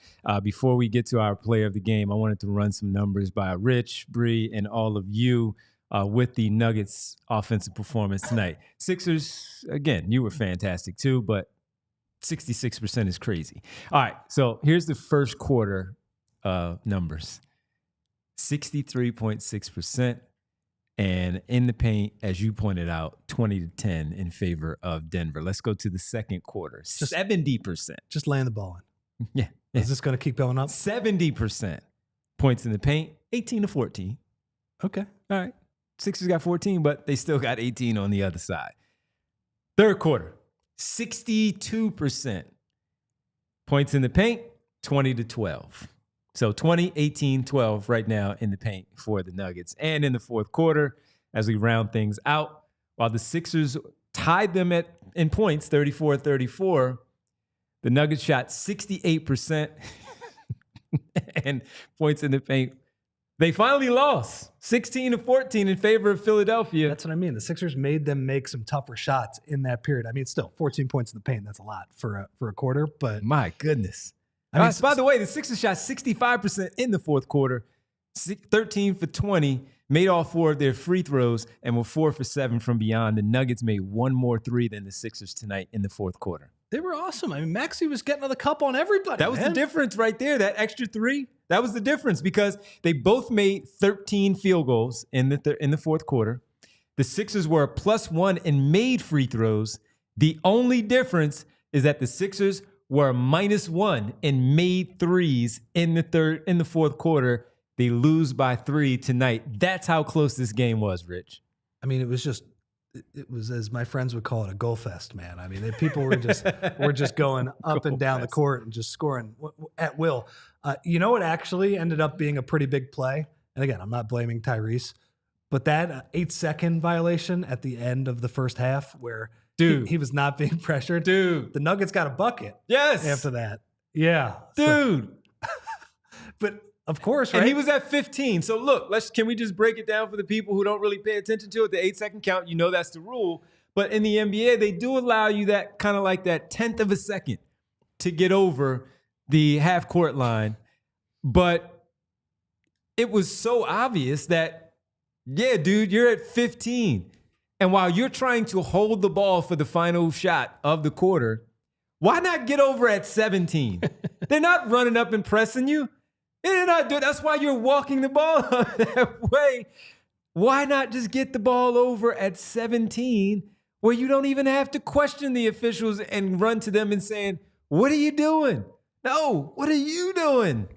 A: Before we get to our player of the game, I wanted to run some numbers by Rich, Bree, and all of you with the Nuggets offensive performance tonight. Sixers, again, you were fantastic too, but 66% is crazy. All right, so here's the first quarter numbers. 63.6%, and in the paint, as you pointed out, 20-10 in favor of Denver. Let's go to the second quarter. 70%.
B: Just laying the ball in.
A: Yeah.
B: Is this going to keep going up?
A: 70% points in the paint, 18-14.
B: Okay.
A: All right. Sixers got 14, but they still got 18 on the other side. Third quarter, 62% points in the paint, 20-12. So 20, 18, 12 right now in the paint for the Nuggets. And in the fourth quarter, as we round things out, while the Sixers tied them in points, 34-34, the Nuggets shot 68% and points in the paint. They finally lost 16-14 in favor of Philadelphia.
B: That's what I mean. The Sixers made them make some tougher shots in that period. I mean, still 14 points in the paint. That's a lot for a quarter, but
A: my goodness. I mean, by the way, the Sixers shot 65% in the fourth quarter, 13 for 20, made all 4 of their free throws, and were 4 for 7 from beyond. The Nuggets made 1 more 3 than the Sixers tonight in the fourth quarter.
B: They were awesome. I mean, Maxey was getting to the cup on everybody.
A: That was the difference right there. That extra 3, that was the difference, because they both made 13 field goals in the fourth quarter. The Sixers were a +1 and made free throws. The only difference is that the Sixers were a -1 and made threes in the fourth quarter. They lose by 3 tonight. That's how close this game was, Rich.
B: I mean, it was, as my friends would call it, a goal fest, man. I mean, people were just going up and down the court and just scoring at will. You know what actually ended up being a pretty big play? And again, I'm not blaming Tyrese, but that 8-second violation at the end of the first half where he was not being pressured.
A: Dude.
B: The Nuggets got a bucket.
A: Yes.
B: After that. Yeah.
A: Dude.
B: But of course, right?
A: And he was at 15. So look, can we just break it down for the people who don't really pay attention to it? The 8-second count, you know that's the rule. But in the NBA, they do allow you that kind of like that 10th of a second to get over the half-court line. But it was so obvious that, yeah, dude, you're at 15. And while you're trying to hold the ball for the final shot of the quarter, why not get over at 17? They're not running up and pressing you. They're not doing. That's why you're walking the ball that way. Why not just get the ball over at 17 where you don't even have to question the officials and run to them and saying, what are you doing? No, what are you doing?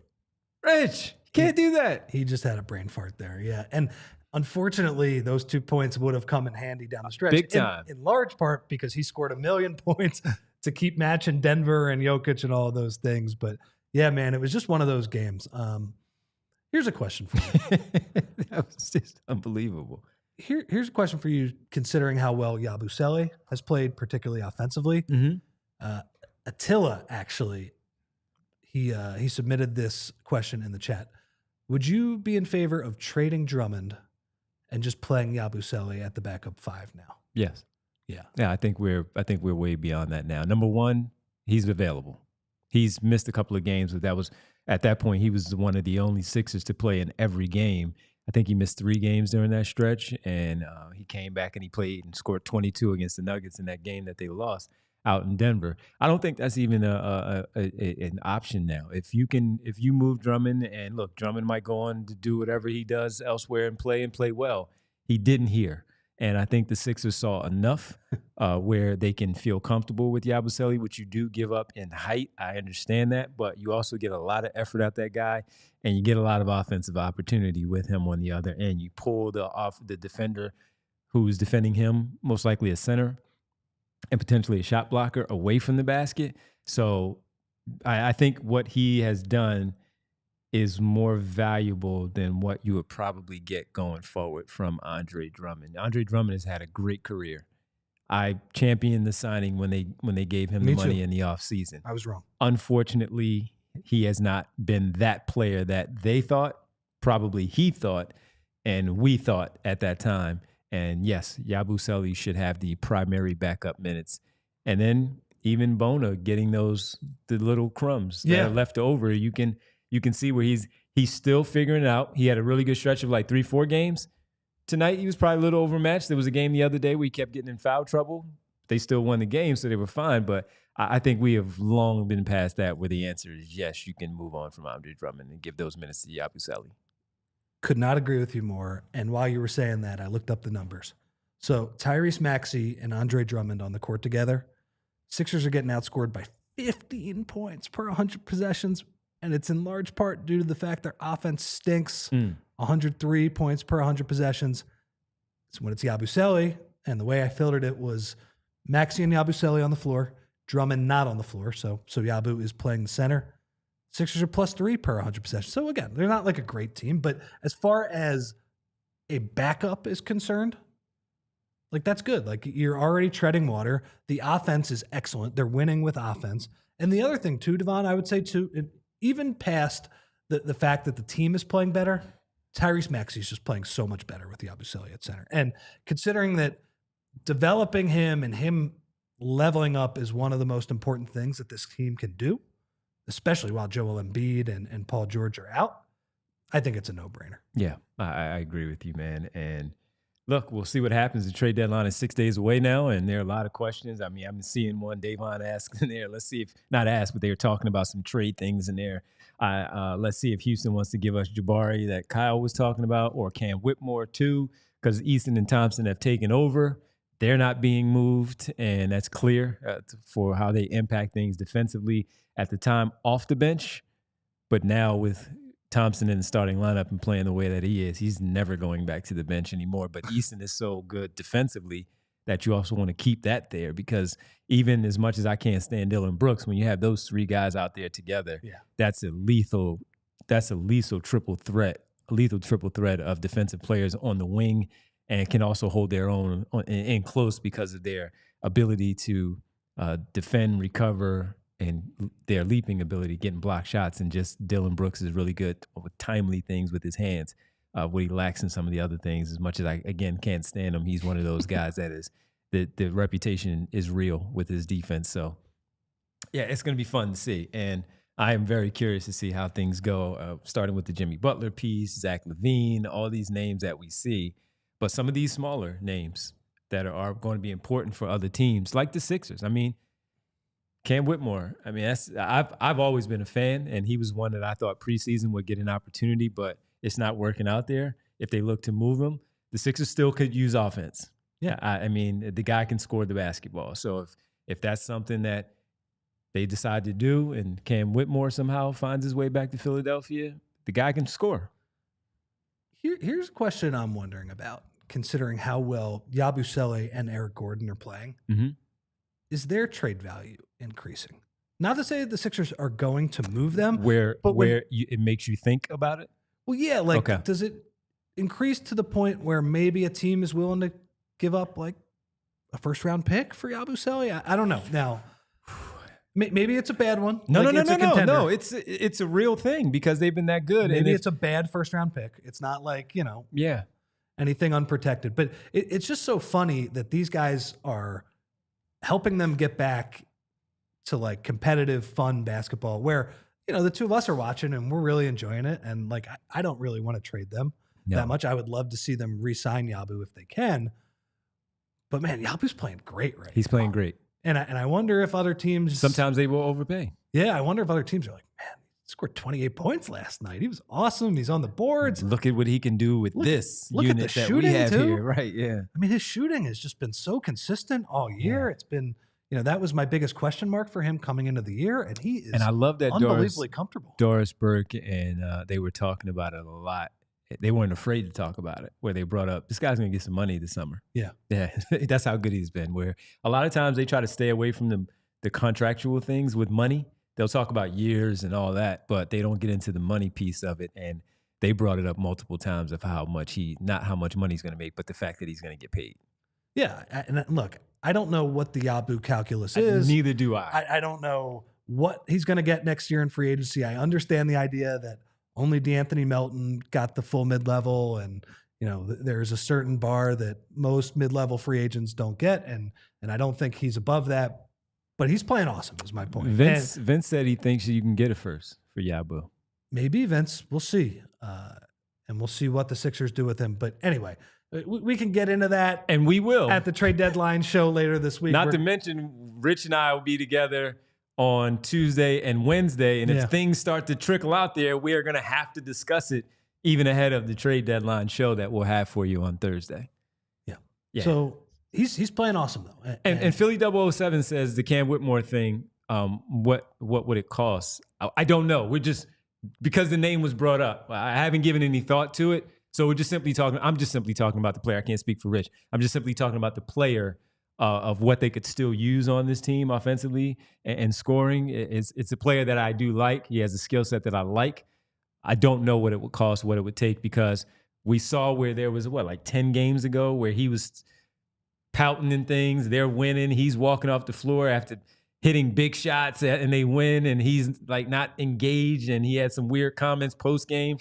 A: Rich, you can't do that.
B: He just had a brain fart there, yeah. And unfortunately, those 2 points would have come in handy down the stretch.
A: Big time.
B: In large part because he scored 1,000,000 points to keep matching Denver and Jokic and all of those things. But yeah, man, it was just one of those games. Here's a question for you.
A: That was just unbelievable.
B: Here's a question for you, considering how well Yabusele has played, particularly offensively.
A: Mm-hmm.
B: Attila, actually, he submitted this question in the chat. Would you be in favor of trading Drummond and just playing Yabusele at the backup 5 now?
A: Yes.
B: Yeah.
A: Yeah, I think we're way beyond that now. Number one, he's available. He's missed a couple of games, but at that point, he was one of the only Sixers to play in every game. I think he missed 3 games during that stretch, and he came back and he played and scored 22 against the Nuggets in that game that they lost out in Denver. I don't think that's even an option now. If you move Drummond, and look, Drummond might go on to do whatever he does elsewhere and play well. He didn't here. And I think the Sixers saw enough where they can feel comfortable with Yabusele, which you do give up in height. I understand that, but you also get a lot of effort out that guy, and you get a lot of offensive opportunity with him on the other end. You pull the defender who's defending him, most likely a center, and potentially a shot blocker away from the basket. So I think what he has done is more valuable than what you would probably get going forward from Andre Drummond. Andre Drummond has had a great career. I championed the signing when they gave him the money in the offseason.
B: I was wrong.
A: Unfortunately, he has not been that player that they thought, probably he thought, and we thought at that time. And yes, Yabusele should have the primary backup minutes. And then even Bona getting the little crumbs that are left over, you can see where he's still figuring it out. He had a really good stretch of like 3-4 games. Tonight, he was probably a little overmatched. There was a game the other day where he kept getting in foul trouble. They still won the game, so they were fine. But I think we have long been past that where the answer is yes, you can move on from Andre Drummond and give those minutes to Yabusele.
B: Could not agree with you more. And while you were saying that, I looked up the numbers. So Tyrese Maxey and Andre Drummond on the court together, Sixers are getting outscored by 15 points per 100 possessions. And it's in large part due to the fact their offense stinks. 103 points per 100 possessions. So when it's Yabusele, and the way I filtered it was Maxey and Yabusele on the floor, Drummond not on the floor. So Yabu is playing the center. Sixers are +3 per 100 possessions. So again, they're not like a great team, but as far as a backup is concerned, like that's good. Like you're already treading water. The offense is excellent. They're winning with offense. And the other thing too, Devon, I would say too, even past the fact that the team is playing better, Tyrese Maxey is just playing so much better with the Yabusele at center. And considering that developing him and him leveling up is one of the most important things that this team can do, especially while Joel Embiid and Paul George are out, I think it's a no-brainer.
A: Yeah, I agree with you, man. And look, we'll see what happens. The trade deadline is 6 days away now, and there are a lot of questions. I mean, I've been seeing one Davon ask in there. Let's see if, not ask, but they were talking about some trade things in there. Let's see if Houston wants to give us Jabari that Kyle was talking about, or Cam Whitmore too, because Easton and Thompson have taken over. They're not being moved, and that's clear for how they impact things defensively at the time off the bench. But now with Thompson in the starting lineup and playing the way that he is, he's never going back to the bench anymore. But Easton is so good defensively that you also want to keep that there, because even as much as I can't stand Dillon Brooks, when you have those three guys out there together, that's a lethal triple threat of defensive players on the wing, and can also hold their own in close because of their ability to defend, recover, and their leaping ability, getting block shots. And just Dillon Brooks is really good with timely things with his hands. What he lacks in some of the other things, as much as I, again, can't stand him, he's one of those guys that is, the reputation is real with his defense. So, yeah, it's going to be fun to see. And I am very curious to see how things go, starting with the Jimmy Butler piece, Zach LaVine, all these names that we see. But some of these smaller names that are going to be important for other teams, like the Sixers. I mean, Cam Whitmore, I mean, I've always been a fan, and he was one that I thought preseason would get an opportunity, but it's not working out there. If they look to move him, the Sixers still could use offense. Yeah, I mean, the guy can score the basketball. So if that's something that they decide to do, and Cam Whitmore somehow finds his way back to Philadelphia, the guy can score.
B: Here's a question I'm wondering about, considering how well Yabusele and Eric Gordon are playing.
A: Mm-hmm.
B: Is their trade value increasing? Not to say that the Sixers are going to move them.
A: It makes you think about it?
B: Well, yeah, like, does it increase to the point where maybe a team is willing to give up, like, a first-round pick for Yabusele? I don't know. Now, maybe it's a bad one.
A: No. It's a real thing, because they've been that good.
B: Maybe it's a bad first-round pick. It's not like, anything unprotected. But it's just so funny that these guys are helping them get back to, like, competitive, fun basketball where, the two of us are watching and we're really enjoying it. And, like, I don't really want to trade them that much. I would love to see them re-sign Yabu if they can. But, man, Yabu's playing great right now.
A: He's playing great.
B: And I wonder if other teams...
A: Sometimes they will overpay.
B: Yeah, I wonder if other teams are like, man, he scored 28 points last night. He was awesome. He's on the boards.
A: Look at what he can do with this unit that we have here. Right, yeah.
B: I mean, his shooting has just been so consistent all year. Yeah. It's been... that was my biggest question mark for him coming into the year, and he is,
A: and I love that,
B: unbelievably comfortable.
A: Doris Burke and they were talking about it a lot. They weren't afraid to talk about it, where they brought up, this guy's going to get some money this summer.
B: Yeah.
A: That's how good he's been, where a lot of times they try to stay away from the contractual things with money. They'll talk about years and all that, but they don't get into the money piece of it. And they brought it up multiple times of not how much money he's going to make, but the fact that he's going to get paid.
B: Yeah. And look, I don't know what the Yabu calculus is.
A: Neither do I.
B: I don't know what he's going to get next year in free agency. I understand the idea that only DeAnthony Melton got the full mid-level, and there's a certain bar that most mid-level free agents don't get, and I don't think he's above that. But he's playing awesome, is my point.
A: Vince said he thinks you can get it first for Yabu.
B: Maybe, Vince. We'll see. And we'll see what the Sixers do with him. But anyway, we can get into that.
A: And we will.
B: At the trade deadline show later this week.
A: Not to mention, Rich and I will be together on Tuesday and Wednesday. And if things start to trickle out there, we are going to have to discuss it even ahead of the trade deadline show that we'll have for you on Thursday. Yeah.
B: So he's playing awesome, though.
A: And Philly 007 says the Cam Whitmore thing, what would it cost? I don't know. We're just, because the name was brought up, I haven't given any thought to it. So I'm just simply talking about the player. I can't speak for Rich. I'm just simply talking about the player of what they could still use on this team offensively and scoring. It's a player that I do like. He has a skill set that I like. I don't know what it would cost, what it would take, because we saw where there was, like 10 games ago where he was pouting and things. They're winning. He's walking off the floor after hitting big shots and they win, and he's like not engaged, and he had some weird comments post-game.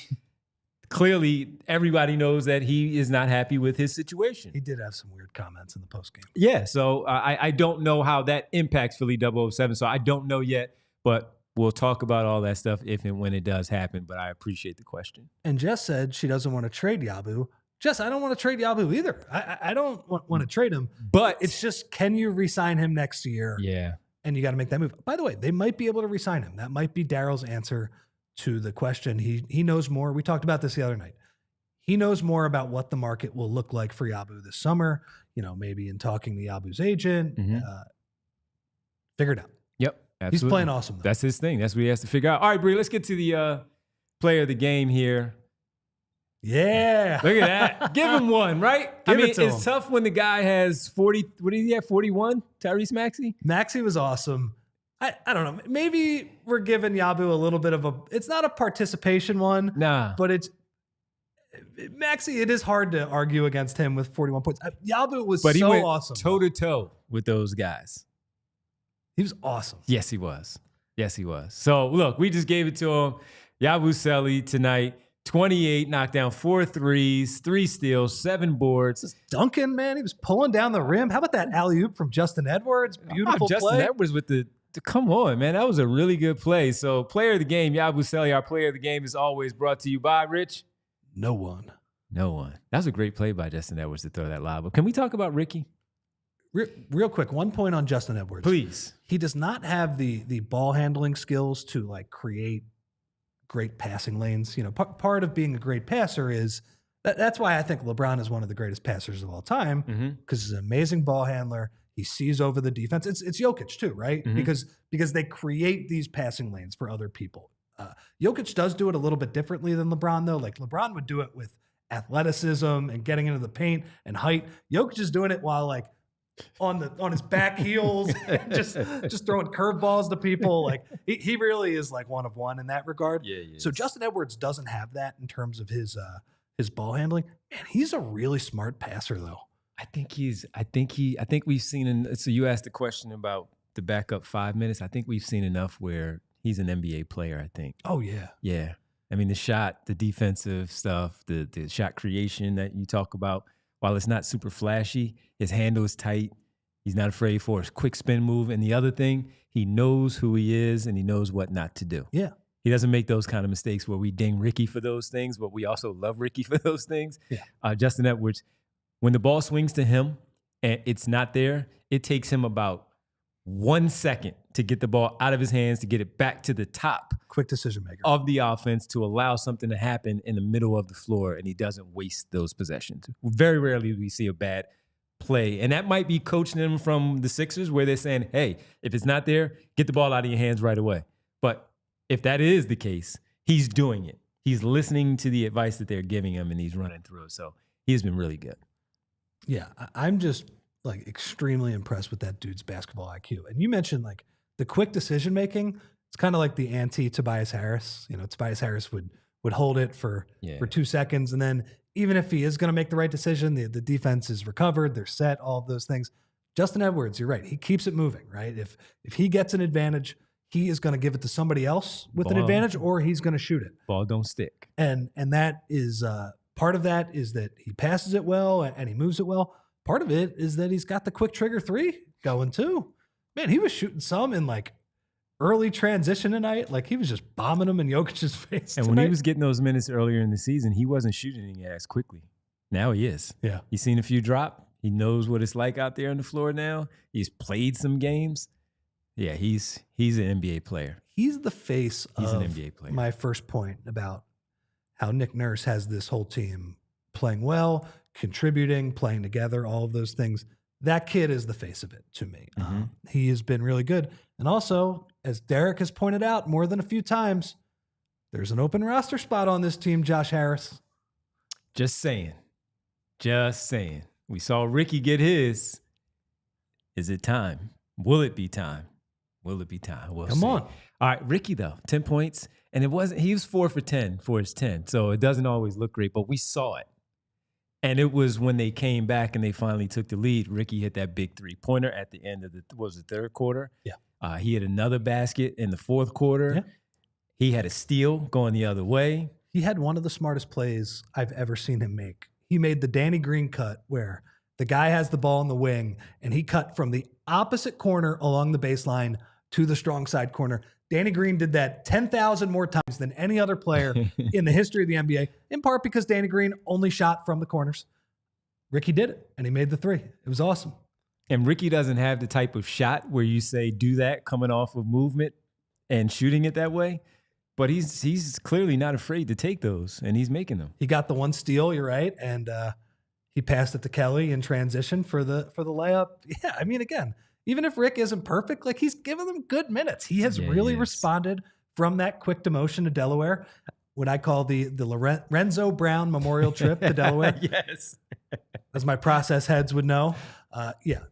A: Clearly, everybody knows that he is not happy with his situation.
B: He did have some weird comments in the postgame.
A: Yeah, so I don't know how that impacts Philly 007, so I don't know yet, but we'll talk about all that stuff if and when it does happen, but I appreciate the question.
B: And Jess said she doesn't want to trade Yabu. Jess, I don't want to trade Yabu either. I don't want to trade him, but it's just, can you re-sign him next year?
A: Yeah.
B: And you got to make that move. By the way, they might be able to re-sign him. That might be Daryl's answer to the question. He knows more. We talked about this the other night. He knows more about what the market will look like for Yabu this summer, maybe in talking to Yabu's agent. Figure it out.
A: Yep. Absolutely.
B: He's playing awesome, though.
A: That's his thing. That's what he has to figure out. All right, Bree, let's get to the player of the game here.
B: Yeah.
A: Look at that. Give him one, right?
B: Give it to
A: it's
B: him.
A: tough when the guy has 40. What did he have? 41? Tyrese Maxey?
B: Maxey was awesome. I don't know. Maybe we're giving Yabu a little bit of a, it's not a participation one.
A: Nah.
B: But it's, Maxey, it is hard to argue against him with 41 points. Yabu was
A: But he
B: so
A: went
B: awesome.
A: toe-to-toe with those guys.
B: He was awesome.
A: Yes, he was. Yes, he was. So, look, we just gave it to him. Yabusele tonight, 28, knocked down 4 threes, 3 steals, 7 boards.
B: Just Duncan, man, he was pulling down the rim. How about that alley-oop from Justin Edwards? Beautiful play.
A: Justin Edwards with the come on, man. That was a really good play. So, player of the game, Yabusele, our player of the game is always brought to you by Rich.
B: No one.
A: That was a great play by Justin Edwards to throw that lob. But can we talk about Ricky?
B: Real quick, 1 point on Justin Edwards.
A: Please.
B: He does not have the ball handling skills to like create great passing lanes. You know, part of being a great passer is that's why I think LeBron is one of the greatest passers of all time, because he's an amazing ball handler. He sees over the defense. It's Jokic too, right? Because they create these passing lanes for other people. Jokic does do it a little bit differently than LeBron, though. Like LeBron would do it with athleticism and getting into the paint and height. Jokic is doing it while like on his back heels, just throwing curveballs to people. Like he really is like one of one in that regard.
A: Yeah.
B: So Justin Edwards doesn't have that in terms of his ball handling. Man, he's a really smart passer, though.
A: I think we've seen. So you asked the question about the backup 5 minutes. I think we've seen enough where he's an NBA player, I think.
B: Oh, yeah.
A: Yeah. I mean, the shot, the defensive stuff, the shot creation that you talk about, while it's not super flashy, his handle is tight. He's not afraid for a quick spin move. And the other thing, he knows who he is and he knows what not to do.
B: Yeah.
A: He doesn't make those kind of mistakes where we ding Ricky for those things, but we also love Ricky for those things.
B: Yeah.
A: Justin Edwards, when the ball swings to him and it's not there, it takes him about 1 second to get the ball out of his hands, to get it back to the top.
B: Quick decision maker.
A: Of the offense to allow something to happen in the middle of the floor, and he doesn't waste those possessions. Very rarely do we see a bad play. And that might be coaching them from the Sixers where they're saying, hey, if it's not there, get the ball out of your hands right away. But if that is the case, he's doing it. He's listening to the advice that they're giving him, and he's running through it. So he's been really good.
B: Yeah, I'm just like extremely impressed with that dude's basketball IQ. And you mentioned like the quick decision making. It's kind of like the anti-Tobias Harris. You know, Tobias Harris would hold it for 2 seconds, and then even if he is going to make the right decision, the defense is recovered, they're set, all of those things. Justin Edwards, you're right. He keeps it moving, right? If he gets an advantage, he is going to give it to somebody else with an advantage, or he's going to shoot it.
A: Ball don't stick.
B: And that is part of that is that he passes it well and he moves it well. Part of it is that he's got the quick trigger 3 going too. Man, he was shooting some in like early transition tonight. Like he was just bombing them in Jokic's face.
A: And when he was getting those minutes earlier in the season, he wasn't shooting as quickly. Now he is.
B: Yeah.
A: He's seen a few drop. He knows what it's like out there on the floor now. He's played some games. Yeah, he's an NBA player.
B: He's the face
A: He's
B: of
A: an NBA player.
B: My first point about how Nick Nurse has this whole team playing well, contributing, playing together, all of those things. That kid is the face of it to me. He has been really good. And also, as Derek has pointed out more than a few times, there's an open roster spot on this team, Josh Harris.
A: Just saying. We saw Ricky get his. Is it time? Will it be time? We'll
B: Come on.
A: All right, Ricky, though, 10 points. And he was 4 for 10 for his 10. So it doesn't always look great, but we saw it. And it was when they came back and they finally took the lead. Ricky hit that big 3-pointer at the end of the third quarter.
B: Yeah.
A: He had another basket in the fourth quarter.
B: Yeah.
A: He had a steal going the other way.
B: He had one of the smartest plays I've ever seen him make. He made the Danny Green cut where the guy has the ball in the wing and he cut from the opposite corner along the baseline to the strong side corner. Danny Green did that 10,000 more times than any other player in the history of the NBA, in part because Danny Green only shot from the corners. Ricky did it, and he made the 3. It was awesome.
A: And Ricky doesn't have the type of shot where you say do that coming off of movement and shooting it that way, but he's clearly not afraid to take those, and he's making them.
B: He got the 1 steal, you're right, and he passed it to Kelly in transition for the layup. Yeah, I mean, again, even if Rick isn't perfect, like he's given them good minutes. He has really responded from that quick demotion to Delaware. what I call the Lorenzo Brown Memorial trip to Delaware.
A: Yes.
B: As my process heads would know.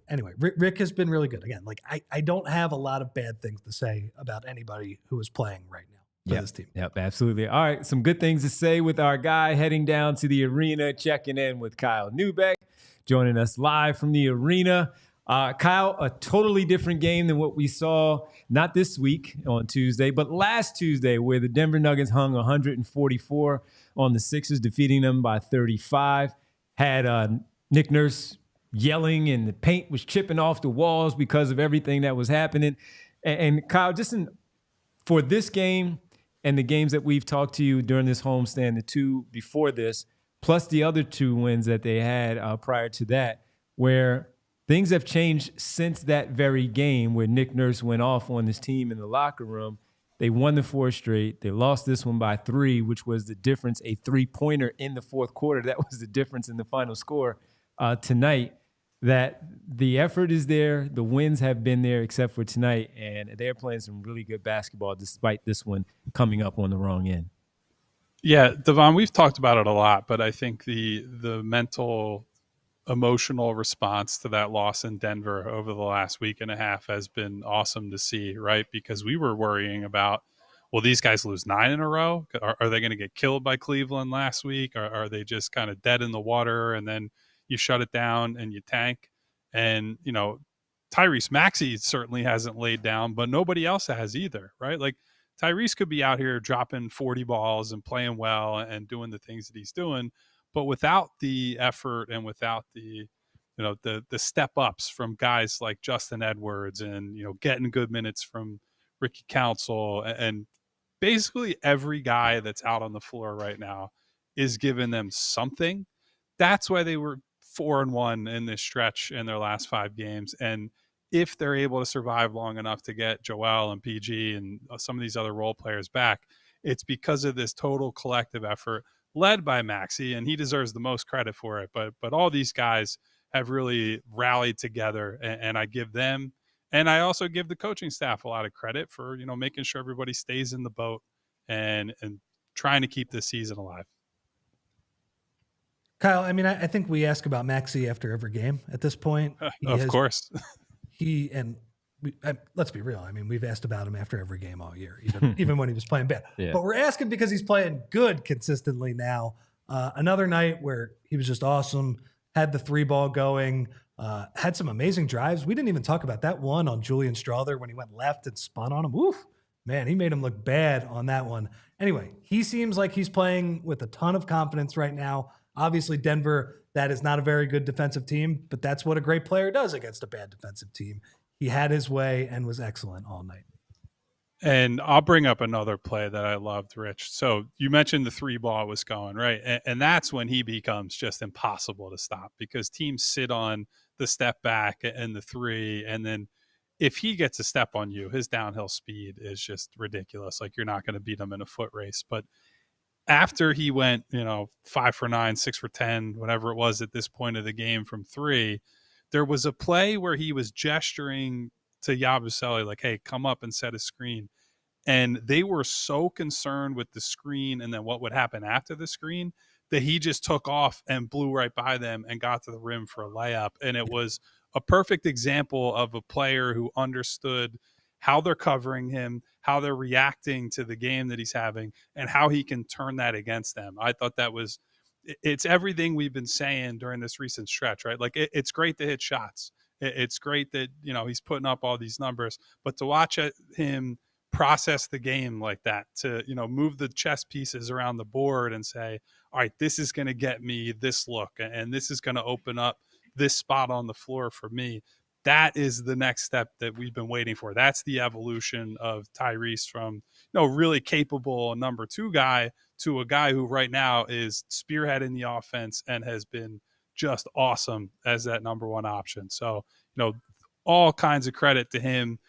B: Anyway, Rick has been really good. Again, like I don't have a lot of bad things to say about anybody who is playing right now for this team.
A: Yep, absolutely. All right, some good things to say with our guy heading down to the arena, checking in with Kyle Neubeck, joining us live from the arena. Kyle, a totally different game than what we saw, not this week on Tuesday, but last Tuesday, where the Denver Nuggets hung 144 on the Sixers, defeating them by 35. Had Nick Nurse yelling, and the paint was chipping off the walls because of everything that was happening. And Kyle, for this game and the games that we've talked to you during this homestand, the two before this, plus the other two wins that they had prior to that, where things have changed since that very game where Nick Nurse went off on this team in the locker room. They won the 4 straight. They lost this one by 3, which was the difference, a 3-pointer in the fourth quarter. That was the difference in the final score tonight. That the effort is there. The wins have been there except for tonight, and they're playing some really good basketball despite this one coming up on the wrong end.
C: Yeah, Devon, we've talked about it a lot, but I think the mental, emotional response to that loss in Denver over the last week and a half has been awesome to see, right? Because we were worrying about, will these guys lose 9 in a row? Are they going to get killed by Cleveland last week? Or are they just kind of dead in the water and then you shut it down and you tank? And, Tyrese Maxey certainly hasn't laid down, but nobody else has either, right? Like Tyrese could be out here dropping 40 balls and playing well and doing the things that he's doing, but without the effort and without the step ups from guys like Justin Edwards and, getting good minutes from Ricky Council, and basically every guy that's out on the floor right now is giving them something. That's why they were 4-1 in this stretch in their last 5 games. And if they're able to survive long enough to get Joel and PG and some of these other role players back, it's because of this total collective effort led by Maxey, and he deserves the most credit for it. But all these guys have really rallied together, and I give them, and I also give the coaching staff a lot of credit for, making sure everybody stays in the boat and trying to keep this season alive.
B: Kyle, I mean, I think we ask about Maxey after every game at this point.
C: Of course.
B: Let's be real. I mean, we've asked about him after every game all year, even when he was playing bad.
A: Yeah.
B: But we're asking because he's playing good consistently now. Another night where he was just awesome, had the 3-ball going, had some amazing drives. We didn't even talk about that one on Julian Strawther when he went left and spun on him. Oof, man, he made him look bad on that one. Anyway, he seems like he's playing with a ton of confidence right now. Obviously, Denver, that is not a very good defensive team, but that's what a great player does against a bad defensive team. He had his way and was excellent all night.
C: And I'll bring up another play that I loved, Rich. So you mentioned the 3-ball was going, right? And that's when he becomes just impossible to stop, because teams sit on the step back and the 3. And then if he gets a step on you, his downhill speed is just ridiculous. Like, you're not going to beat him in a foot race. But after he went, 5 for 9, 6 for 10, whatever it was at this point of the game from 3, there was a play where he was gesturing to Yabusele, like, hey, come up and set a screen. And they were so concerned with the screen and then what would happen after the screen that he just took off and blew right by them and got to the rim for a layup. And it was a perfect example of a player who understood how they're covering him, how they're reacting to the game that he's having, and how he can turn that against them. I thought it's everything we've been saying during this recent stretch, right? Like, it's great to hit shots. It's great that, he's putting up all these numbers, but to watch him process the game like that, to, move the chess pieces around the board and say, all right, this is going to get me this look, and this is going to open up this spot on the floor for me. That is the next step that we've been waiting for. That's the evolution of Tyrese from, really capable number 2 guy to a guy who right now is spearheading the offense and has been just awesome as that number 1 option. So, all kinds of credit to him.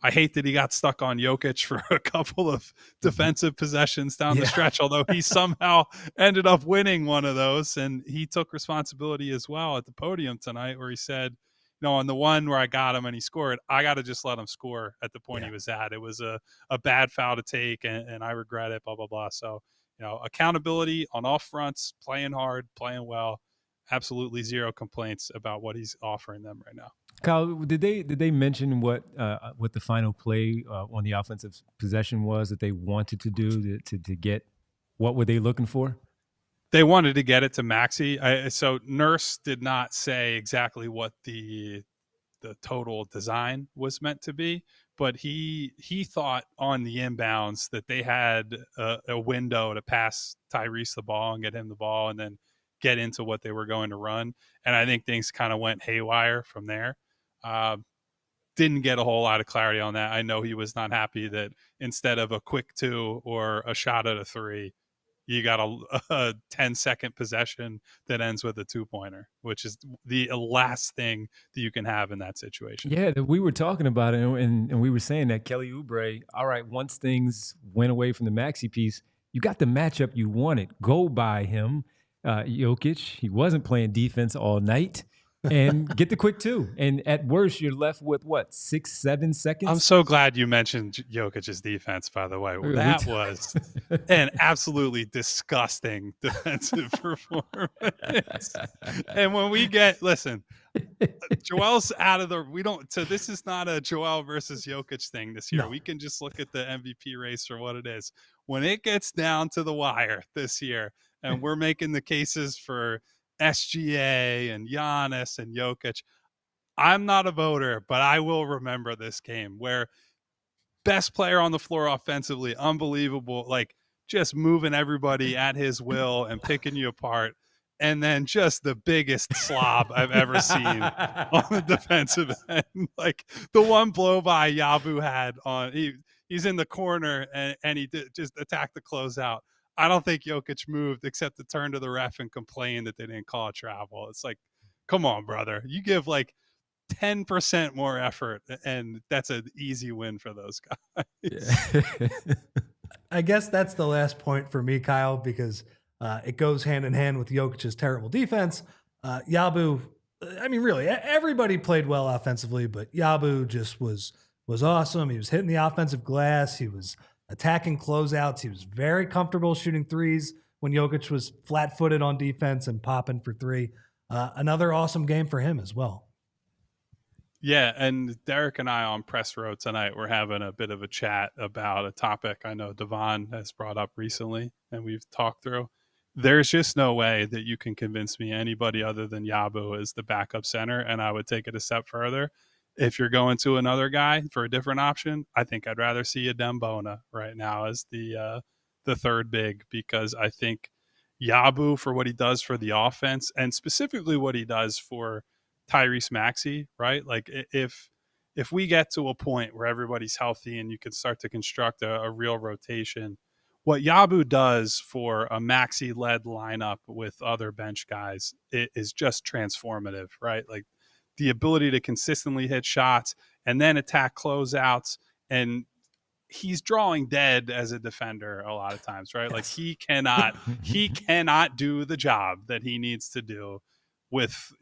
C: I hate that he got stuck on Jokic for a couple of defensive possessions down the stretch, although he somehow ended up winning one of those. And he took responsibility as well at the podium tonight, where he said, on the one where I got him and he scored, I got to just let him score at the point he was at. It was a bad foul to take, and I regret it, blah, blah, blah. So, accountability on all fronts, playing hard, playing well. Absolutely zero complaints about what he's offering them right now.
A: Kyle, did they mention what the final play on the offensive possession was that they wanted to do to get? What were they looking for?
C: They wanted to get it to Maxey. So Nurse did not say exactly what the total design was meant to be, but he thought on the inbounds that they had a window to pass Tyrese the ball and get him the ball and then get into what they were going to run. And I think things kind of went haywire from there. Didn't get a whole lot of clarity on that. I know he was not happy that instead of a quick 2 or a shot at a 3, you got a 10-second possession that ends with a 2-pointer, which is the last thing that you can have in that situation.
A: Yeah, we were talking about it, and we were saying that Kelly Oubre, all right, once things went away from the Maxey piece, you got the matchup you wanted. Go by him, Jokic. He wasn't playing defense all night. And get the quick 2. And at worst, you're left with, 6-7 seconds?
C: I'm so glad you mentioned Jokic's defense, by the way. That was an absolutely disgusting defensive performance. And when we listen, Joel's out of so this is not a Joel versus Jokic thing this year. No. We can just look at the MVP race for what it is. When it gets down to the wire this year, and we're making the cases for SGA and Giannis and Jokic, I'm not a voter, but I will remember this game where best player on the floor offensively, unbelievable, like just moving everybody at his will and picking you apart. And then just the biggest slob I've ever seen on the defensive end. Like the one blow by Yabu had on, he's in the corner and he just attacked the closeout. I don't think Jokic moved except to turn to the ref and complain that they didn't call a travel. It's like, come on, brother. You give like 10% more effort, and that's an easy win for those guys. Yeah.
B: I guess that's the last point for me, Kyle, because it goes hand in hand with Jokic's terrible defense. Yabu, I mean, really, everybody played well offensively, but Yabu just was awesome. He was hitting the offensive glass. He was attacking closeouts. He was very comfortable shooting threes when Jokic was flat-footed on defense and popping for 3. Another awesome game for him as well.
C: Yeah, and Derek and I on press row tonight, we're having a bit of a chat about a topic I know Devon has brought up recently and we've talked through. There's just no way that you can convince me anybody other than Yabu is the backup center, and I would take it a step further. If you're going to another guy for a different option, I think I'd rather see a Dembona right now as the third big, because I think Yabu, for what he does for the offense and specifically what he does for Tyrese Maxey, right? Like if we get to a point where everybody's healthy and you can start to construct a real rotation, what Yabu does for a Maxey-led lineup with other bench guys is just transformative, right? Like the ability to consistently hit shots and then attack closeouts. And he's drawing dead as a defender a lot of times, right? Like he cannot do the job that he needs to do with,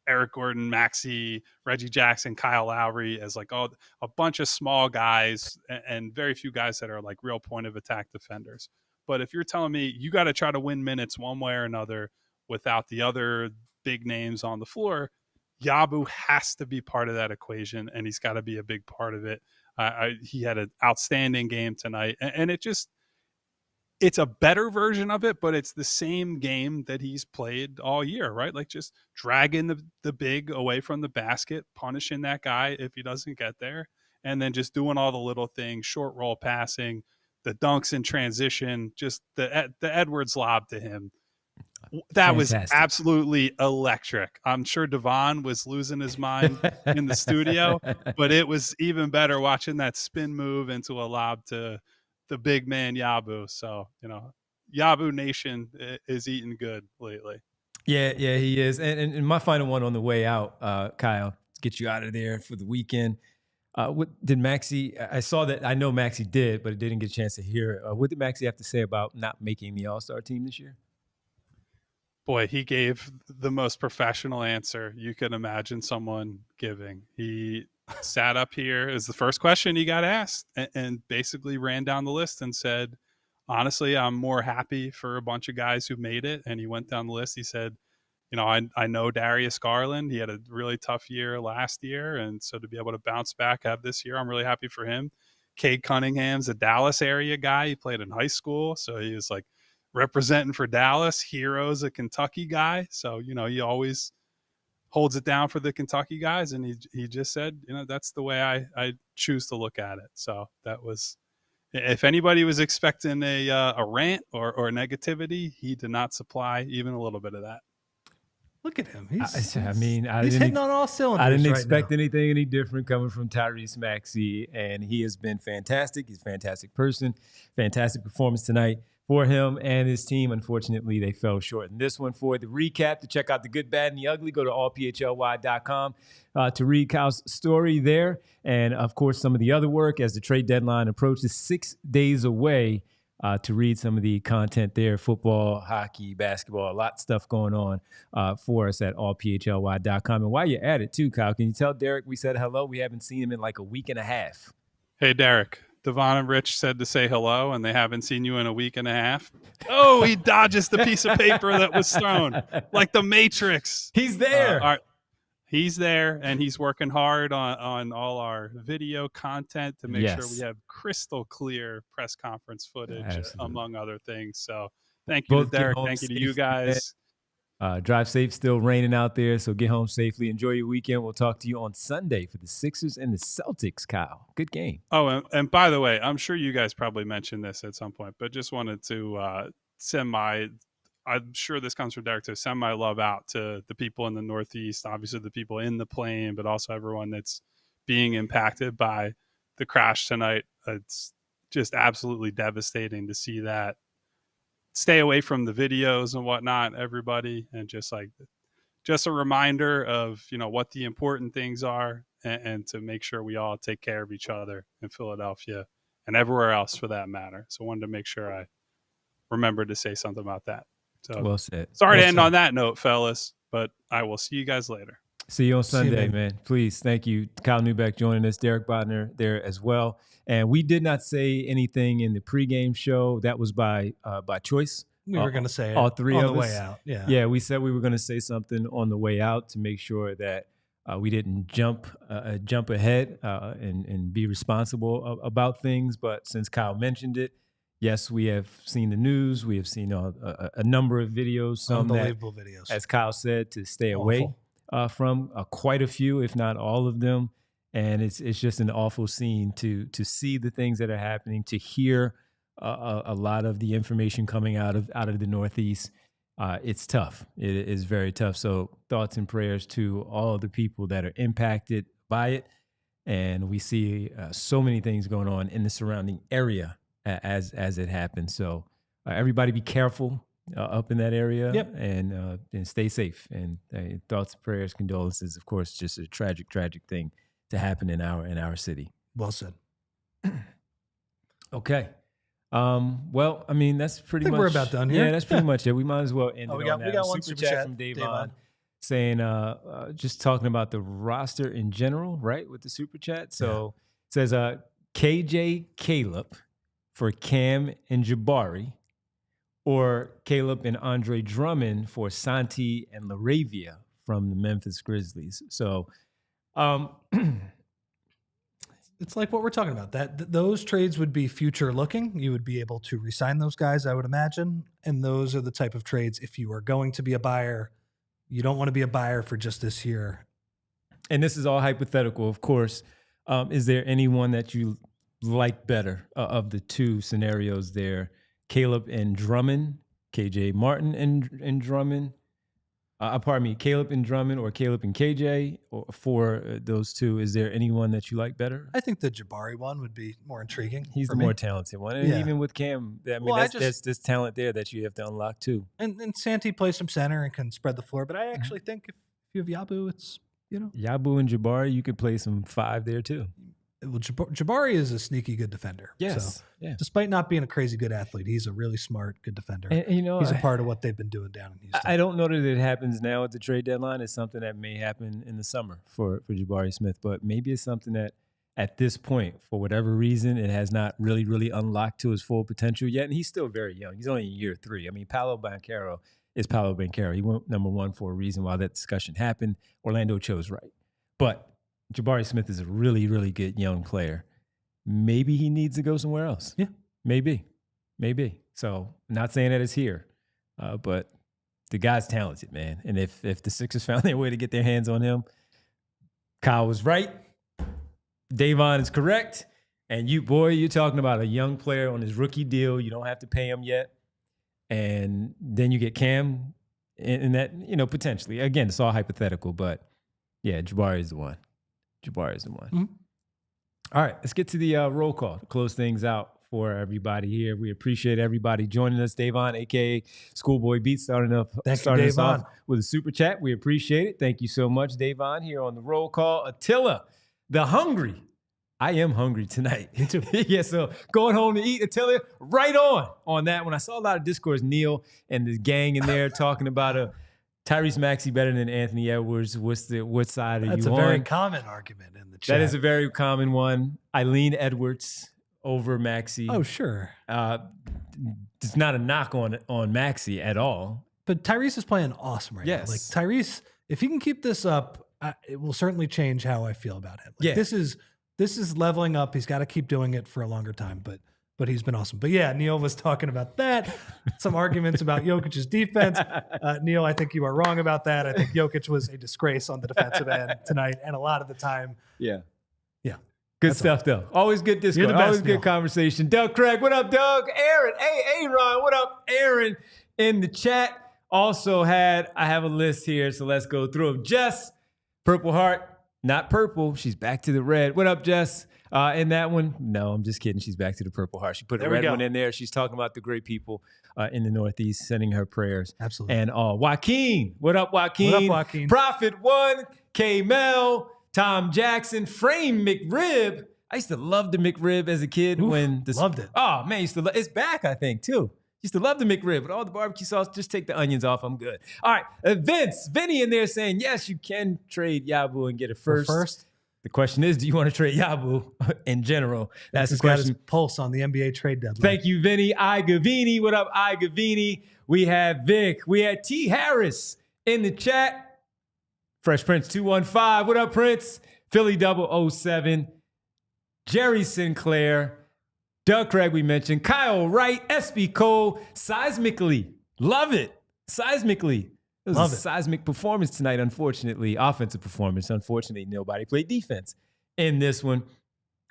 C: Eric Gordon, Maxey, Reggie Jackson, Kyle Lowry as like a bunch of small guys and very few guys that are like real point of attack defenders. But if you're telling me you got to try to win minutes one way or another without the other big names on the floor, Yabu has to be part of that equation, and he's got to be a big part of it. He had an outstanding game tonight, and it's a better version of it, but it's the same game that he's played all year, right? Like just dragging the big away from the basket, punishing that guy if he doesn't get there, and then just doing all the little things, short roll passing, the dunks in transition, just the Edwards lob to him. That Fantastic. Was absolutely electric. I'm sure Devon was losing his mind in the studio, but it was even better watching that spin move into a lob to the big man Yabu. So, Yabu Nation is eating good lately.
A: Yeah, he is. And my final one on the way out, Kyle, to get you out of there for the weekend. What did Maxey? I saw that. I know Maxey did, but I didn't get a chance to hear. What did Maxey have to say about not making the All-Star team this year?
C: Boy, he gave the most professional answer you can imagine someone giving. He sat up here as the first question he got asked and basically ran down the list and said, honestly, I'm more happy for a bunch of guys who made it. And he went down the list. He said, I know Darius Garland. He had a really tough year last year. And so to be able to bounce back, have this year, I'm really happy for him. Cade Cunningham's a Dallas area guy. He played in high school. So he was like representing for Dallas. Hero's a Kentucky guy. So, he always holds it down for the Kentucky guys. And he just said, that's the way I choose to look at it. So that was, if anybody was expecting a rant or negativity, he did not supply even a little bit of that.
B: Look at him.
A: He's
B: hitting on all cylinders.
A: I didn't expect anything any different coming from Tyrese Maxey, and he has been fantastic. He's a fantastic person, fantastic performance tonight for him and his team. Unfortunately, they fell short in this one. For the recap, to check out the good, bad, and the ugly, go to allphly.com to read Kyle's story there. And, of course, some of the other work as the trade deadline approaches 6 days away. To read some of the content there, football, hockey, basketball, a lot of stuff going on for us at allphly.com. And while you're at it too, Kyle, can you tell Derek we said hello? We haven't seen him in like a week and a half.
C: Hey, Derek. Devon and Rich said to say hello, and they haven't seen you in a week and a half. Oh, he dodges the piece of paper that was thrown like the Matrix.
A: He's there.
C: He's there, and he's working hard on all our video content to make sure we have crystal clear press conference footage, among other things. So thank you to Derek. Thank you to you guys.
A: Drive safe, still raining out there, so get home safely. Enjoy your weekend. We'll talk to you on Sunday for the Sixers and the Celtics, Kyle. Good game.
C: Oh, and by the way, I'm sure you guys probably mentioned this at some point, but just wanted to I'm sure this comes from Derek, to send my love out to the people in the Northeast, obviously the people in the plane, but also everyone that's being impacted by the crash tonight. It's just absolutely devastating to see that. Stay away from the videos and whatnot, everybody, and just a reminder of, what the important things are and to make sure we all take care of each other in Philadelphia and everywhere else for that matter. So I wanted to make sure I remembered to say something about that. So
A: well said.
C: Sorry to end on that note, fellas, but I will see you guys later.
A: See you on Sunday, man. Please. Thank you. Kyle Neubeck joining us, Derek Bodner there as well. And we did not say anything in the pregame show. That was by choice.
B: We were going to say
A: all three
B: on
A: of
B: the
A: us.
B: way out.
A: Yeah, we said we were going to say something on the way out to make sure that we didn't jump ahead and be responsible about things. But since Kyle mentioned it, yes, we have seen the news. We have seen a number of videos, some
B: unbelievable videos,
A: as Kyle said, to stay away from quite a few, if not all of them. And it's just an awful scene to see the things that are happening, to hear a lot of the information coming out of the Northeast. It's tough. It is very tough. So thoughts and prayers to all of the people that are impacted by it. And we see so many things going on in the surrounding area as it happens. So everybody be careful up in that area.
B: Yep.
A: And stay safe. And thoughts, prayers, condolences, of course, just a tragic thing to happen in our city.
B: Well said.
A: Okay. Well, I mean, that's pretty much.
B: We're about done here.
A: Yeah, that's pretty much it. We might as well end it
B: we
A: on
B: got,
A: that.
B: We got one
A: super chat from Davon saying, just talking about the roster in general, right, with the super chat. So it says, KJ Caleb for Cam and Jabari, or Caleb and Andre Drummond for Santi and LaRavia from the Memphis Grizzlies. So,
B: it's like what we're talking about. Those trades would be future looking. You would be able to re-sign those guys, I would imagine. And those are the type of trades, if you are going to be a buyer, you don't want to be a buyer for just this year.
A: And this is all hypothetical, of course. Is there anyone that you like better of the two scenarios there? Caleb and Drummond, KJ Martin and Drummond. Pardon me, Caleb and Drummond or Caleb and KJ, or for those two, is there anyone that you like better?
B: I think the Jabari one would be more intriguing.
A: He's the more talented one. And even with Cam, I mean, there's talent there that you have to unlock too.
B: And Santi plays some center and can spread the floor. But I actually think if you have Yabu, it's,
A: Yabu and Jabari, you could play some five there too.
B: Well, Jabari is a sneaky good defender.
A: Yes.
B: So, despite not being a crazy good athlete, he's a really smart, good defender.
A: And,
B: he's a part of what they've been doing down in Houston.
A: I don't know that it happens now at the trade deadline. It's something that may happen in the summer for Jabari Smith, but maybe it's something that at this point, for whatever reason, it has not really unlocked to his full potential yet. And he's still very young. He's only in year 3. I mean, Paolo Banchero is Paolo Banchero. He went number 1 for a reason while that discussion happened. Orlando chose right. But Jabari Smith is a really good young player. Maybe he needs to go somewhere else.
B: Yeah.
A: Maybe. So not saying that it's here, but the guy's talented, man. And if the Sixers found their way to get their hands on him, Kyle was right. Davon is correct. And you're talking about a young player on his rookie deal. You don't have to pay him yet. And then you get Cam in that, potentially. Again, it's all hypothetical, but yeah, Jabari is the one. Mm-hmm. All right, let's get to the roll call to close things out for everybody here. We appreciate everybody joining us. Davon, a.k.a. Schoolboy Beats, starting us off with a super chat. We appreciate it. Thank you so much, Davon, here on the roll call. Attila, the hungry. I am hungry tonight.
B: Me too.
A: Yeah, so going home to eat, Attila, right on that. When I saw a lot of discourse, Neil and the gang in there talking about Tyrese Maxey better than Anthony Edwards. What side are you on?
B: That's a very common argument in the chat.
A: That is a very common one. Eileen Edwards over Maxey.
B: Oh, sure.
A: It's not a knock on Maxey at all.
B: But Tyrese is playing awesome right now. Like Tyrese, if he can keep this up, it will certainly change how I feel about him. Like, this is leveling up. He's got to keep doing it for a longer time, but he's been awesome. But yeah, Neil was talking about that. Some arguments about Jokic's defense. Neil, I think you are wrong about that. I think Jokic was a disgrace on the defensive end tonight, and a lot of the time.
A: Yeah.
B: Good
A: stuff, though. Always good discourse. Always good conversation. Doug Craig, what up, Doug? Aaron, hey, Ron, what up, Aaron? In the chat. Also I have a list here, so let's go through them. Jess, Purple Heart, not purple. She's back to the red. What up, Jess? In that one, no, I'm just kidding. She's back to the Purple Heart. She put a red one in there. She's talking about the great people in the Northeast, sending her prayers.
B: Absolutely.
A: And Joaquin, what up, Joaquin?
B: What up, Joaquin?
A: Prophet One, K Mel, Tom Jackson, Frame McRib. I used to love the McRib as a kid.
B: Loved it.
A: Oh man, it's back, I think, too. Used to love the McRib, but all the barbecue sauce, just take the onions off. I'm good. All right, Vinny in there saying, yes, you can trade Yabu and get a first. The question is, do you want to trade Yabu in general? That's the question.
B: Got his pulse on the NBA trade deadline.
A: Thank you, Vinny. I Gavini. What up, I Gavini? We have Vic. We had T. Harris in the chat. Fresh Prince 215. What up, Prince? Philly 007. Jerry Sinclair. Doug Craig, we mentioned. Kyle Wright. SB Cole. Seismically. Love it. Seismically. It was a seismic performance tonight, unfortunately. Offensive performance. Unfortunately, nobody played defense in this one.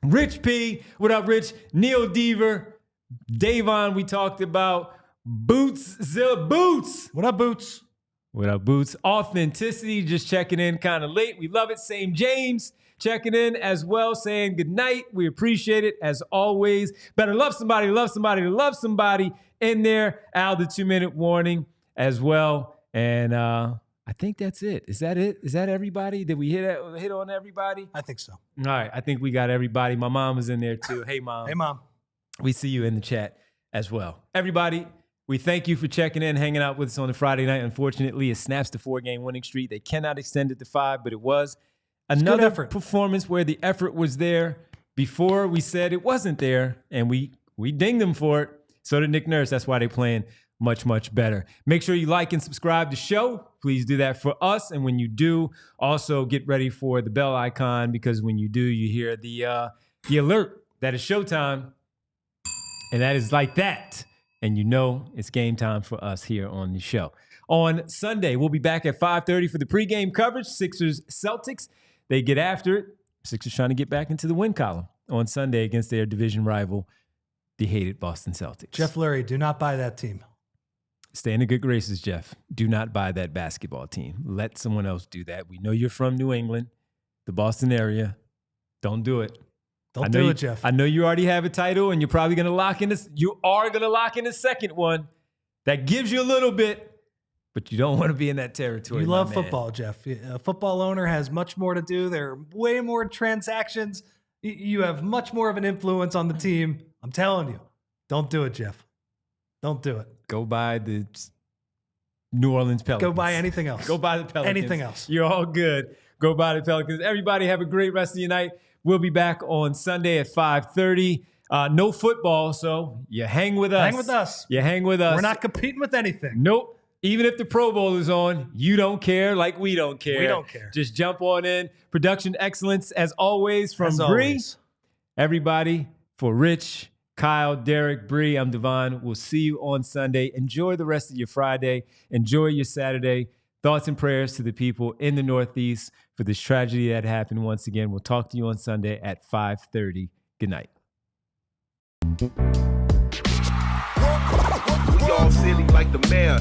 A: Rich P. What up, Rich? Neil Deaver. Davon, we talked about. Boots.
B: What up, Boots?
A: What up, Boots? Authenticity, just checking in kind of late. We love it. Same James checking in as well, saying good night. We appreciate it as always. Better love somebody to love somebody in there. Al, the 2-minute warning as well. And I think that's it. Is that it? Is that everybody? Did we hit on everybody?
B: I think so.
A: All right. I think we got everybody. My mom was in there too. Hey, Mom.
B: Hey, Mom.
A: We see you in the chat as well. Everybody, we thank you for checking in, hanging out with us on the Friday night. Unfortunately, it snaps the 4-game winning streak. They cannot extend it to 5, but it was another performance where the effort was there. Before we said it wasn't there, and we dinged them for it. So did Nick Nurse. That's why they're playing much better. Make sure you like and subscribe to the show. Please do that for us. And when you do, also get ready for the bell icon, because when you do, you hear the alert that is showtime. And that is like that. And you know it's game time for us here on the show. On Sunday, we'll be back at 5:30 for the pregame coverage. Sixers Celtics. They get after it. Sixers trying to get back into the win column on Sunday against their division rival, the hated Boston Celtics.
B: Jeff Lurie, do not buy that team.
A: Stay in the good graces, Jeff. Do not buy that basketball team. Let someone else do that. We know you're from New England, the Boston area. Don't do it.
B: Don't do it, Jeff.
A: I know you already have a title, and you're probably going to lock in this. You are going to lock in a second one. That gives you a little bit, but you don't want to be in that territory.
B: You love football, Jeff. A football owner has much more to do. There are way more transactions. You have much more of an influence on the team. I'm telling you. Don't do it, Jeff. Don't do it.
A: Go buy the New Orleans Pelicans.
B: Go buy anything else.
A: Go buy the Pelicans.
B: Anything else.
A: You're all good. Go buy the Pelicans. Everybody have a great rest of your night. We'll be back on Sunday at 5:30. No football, so you hang with us.
B: Hang with us.
A: You hang with us.
B: We're not competing with anything.
A: Nope. Even if the Pro Bowl is on, you don't care like we don't care.
B: We don't care.
A: Just jump on in. Production excellence, as always, from Bree. Everybody, for Rich, Kyle, Derek, Bree, I'm Devon. We'll see you on Sunday. Enjoy the rest of your Friday. Enjoy your Saturday. Thoughts and prayers to the people in the Northeast for this tragedy that happened once again. We'll talk to you on Sunday at 5:30. Good night.
D: We all silly like the mayor.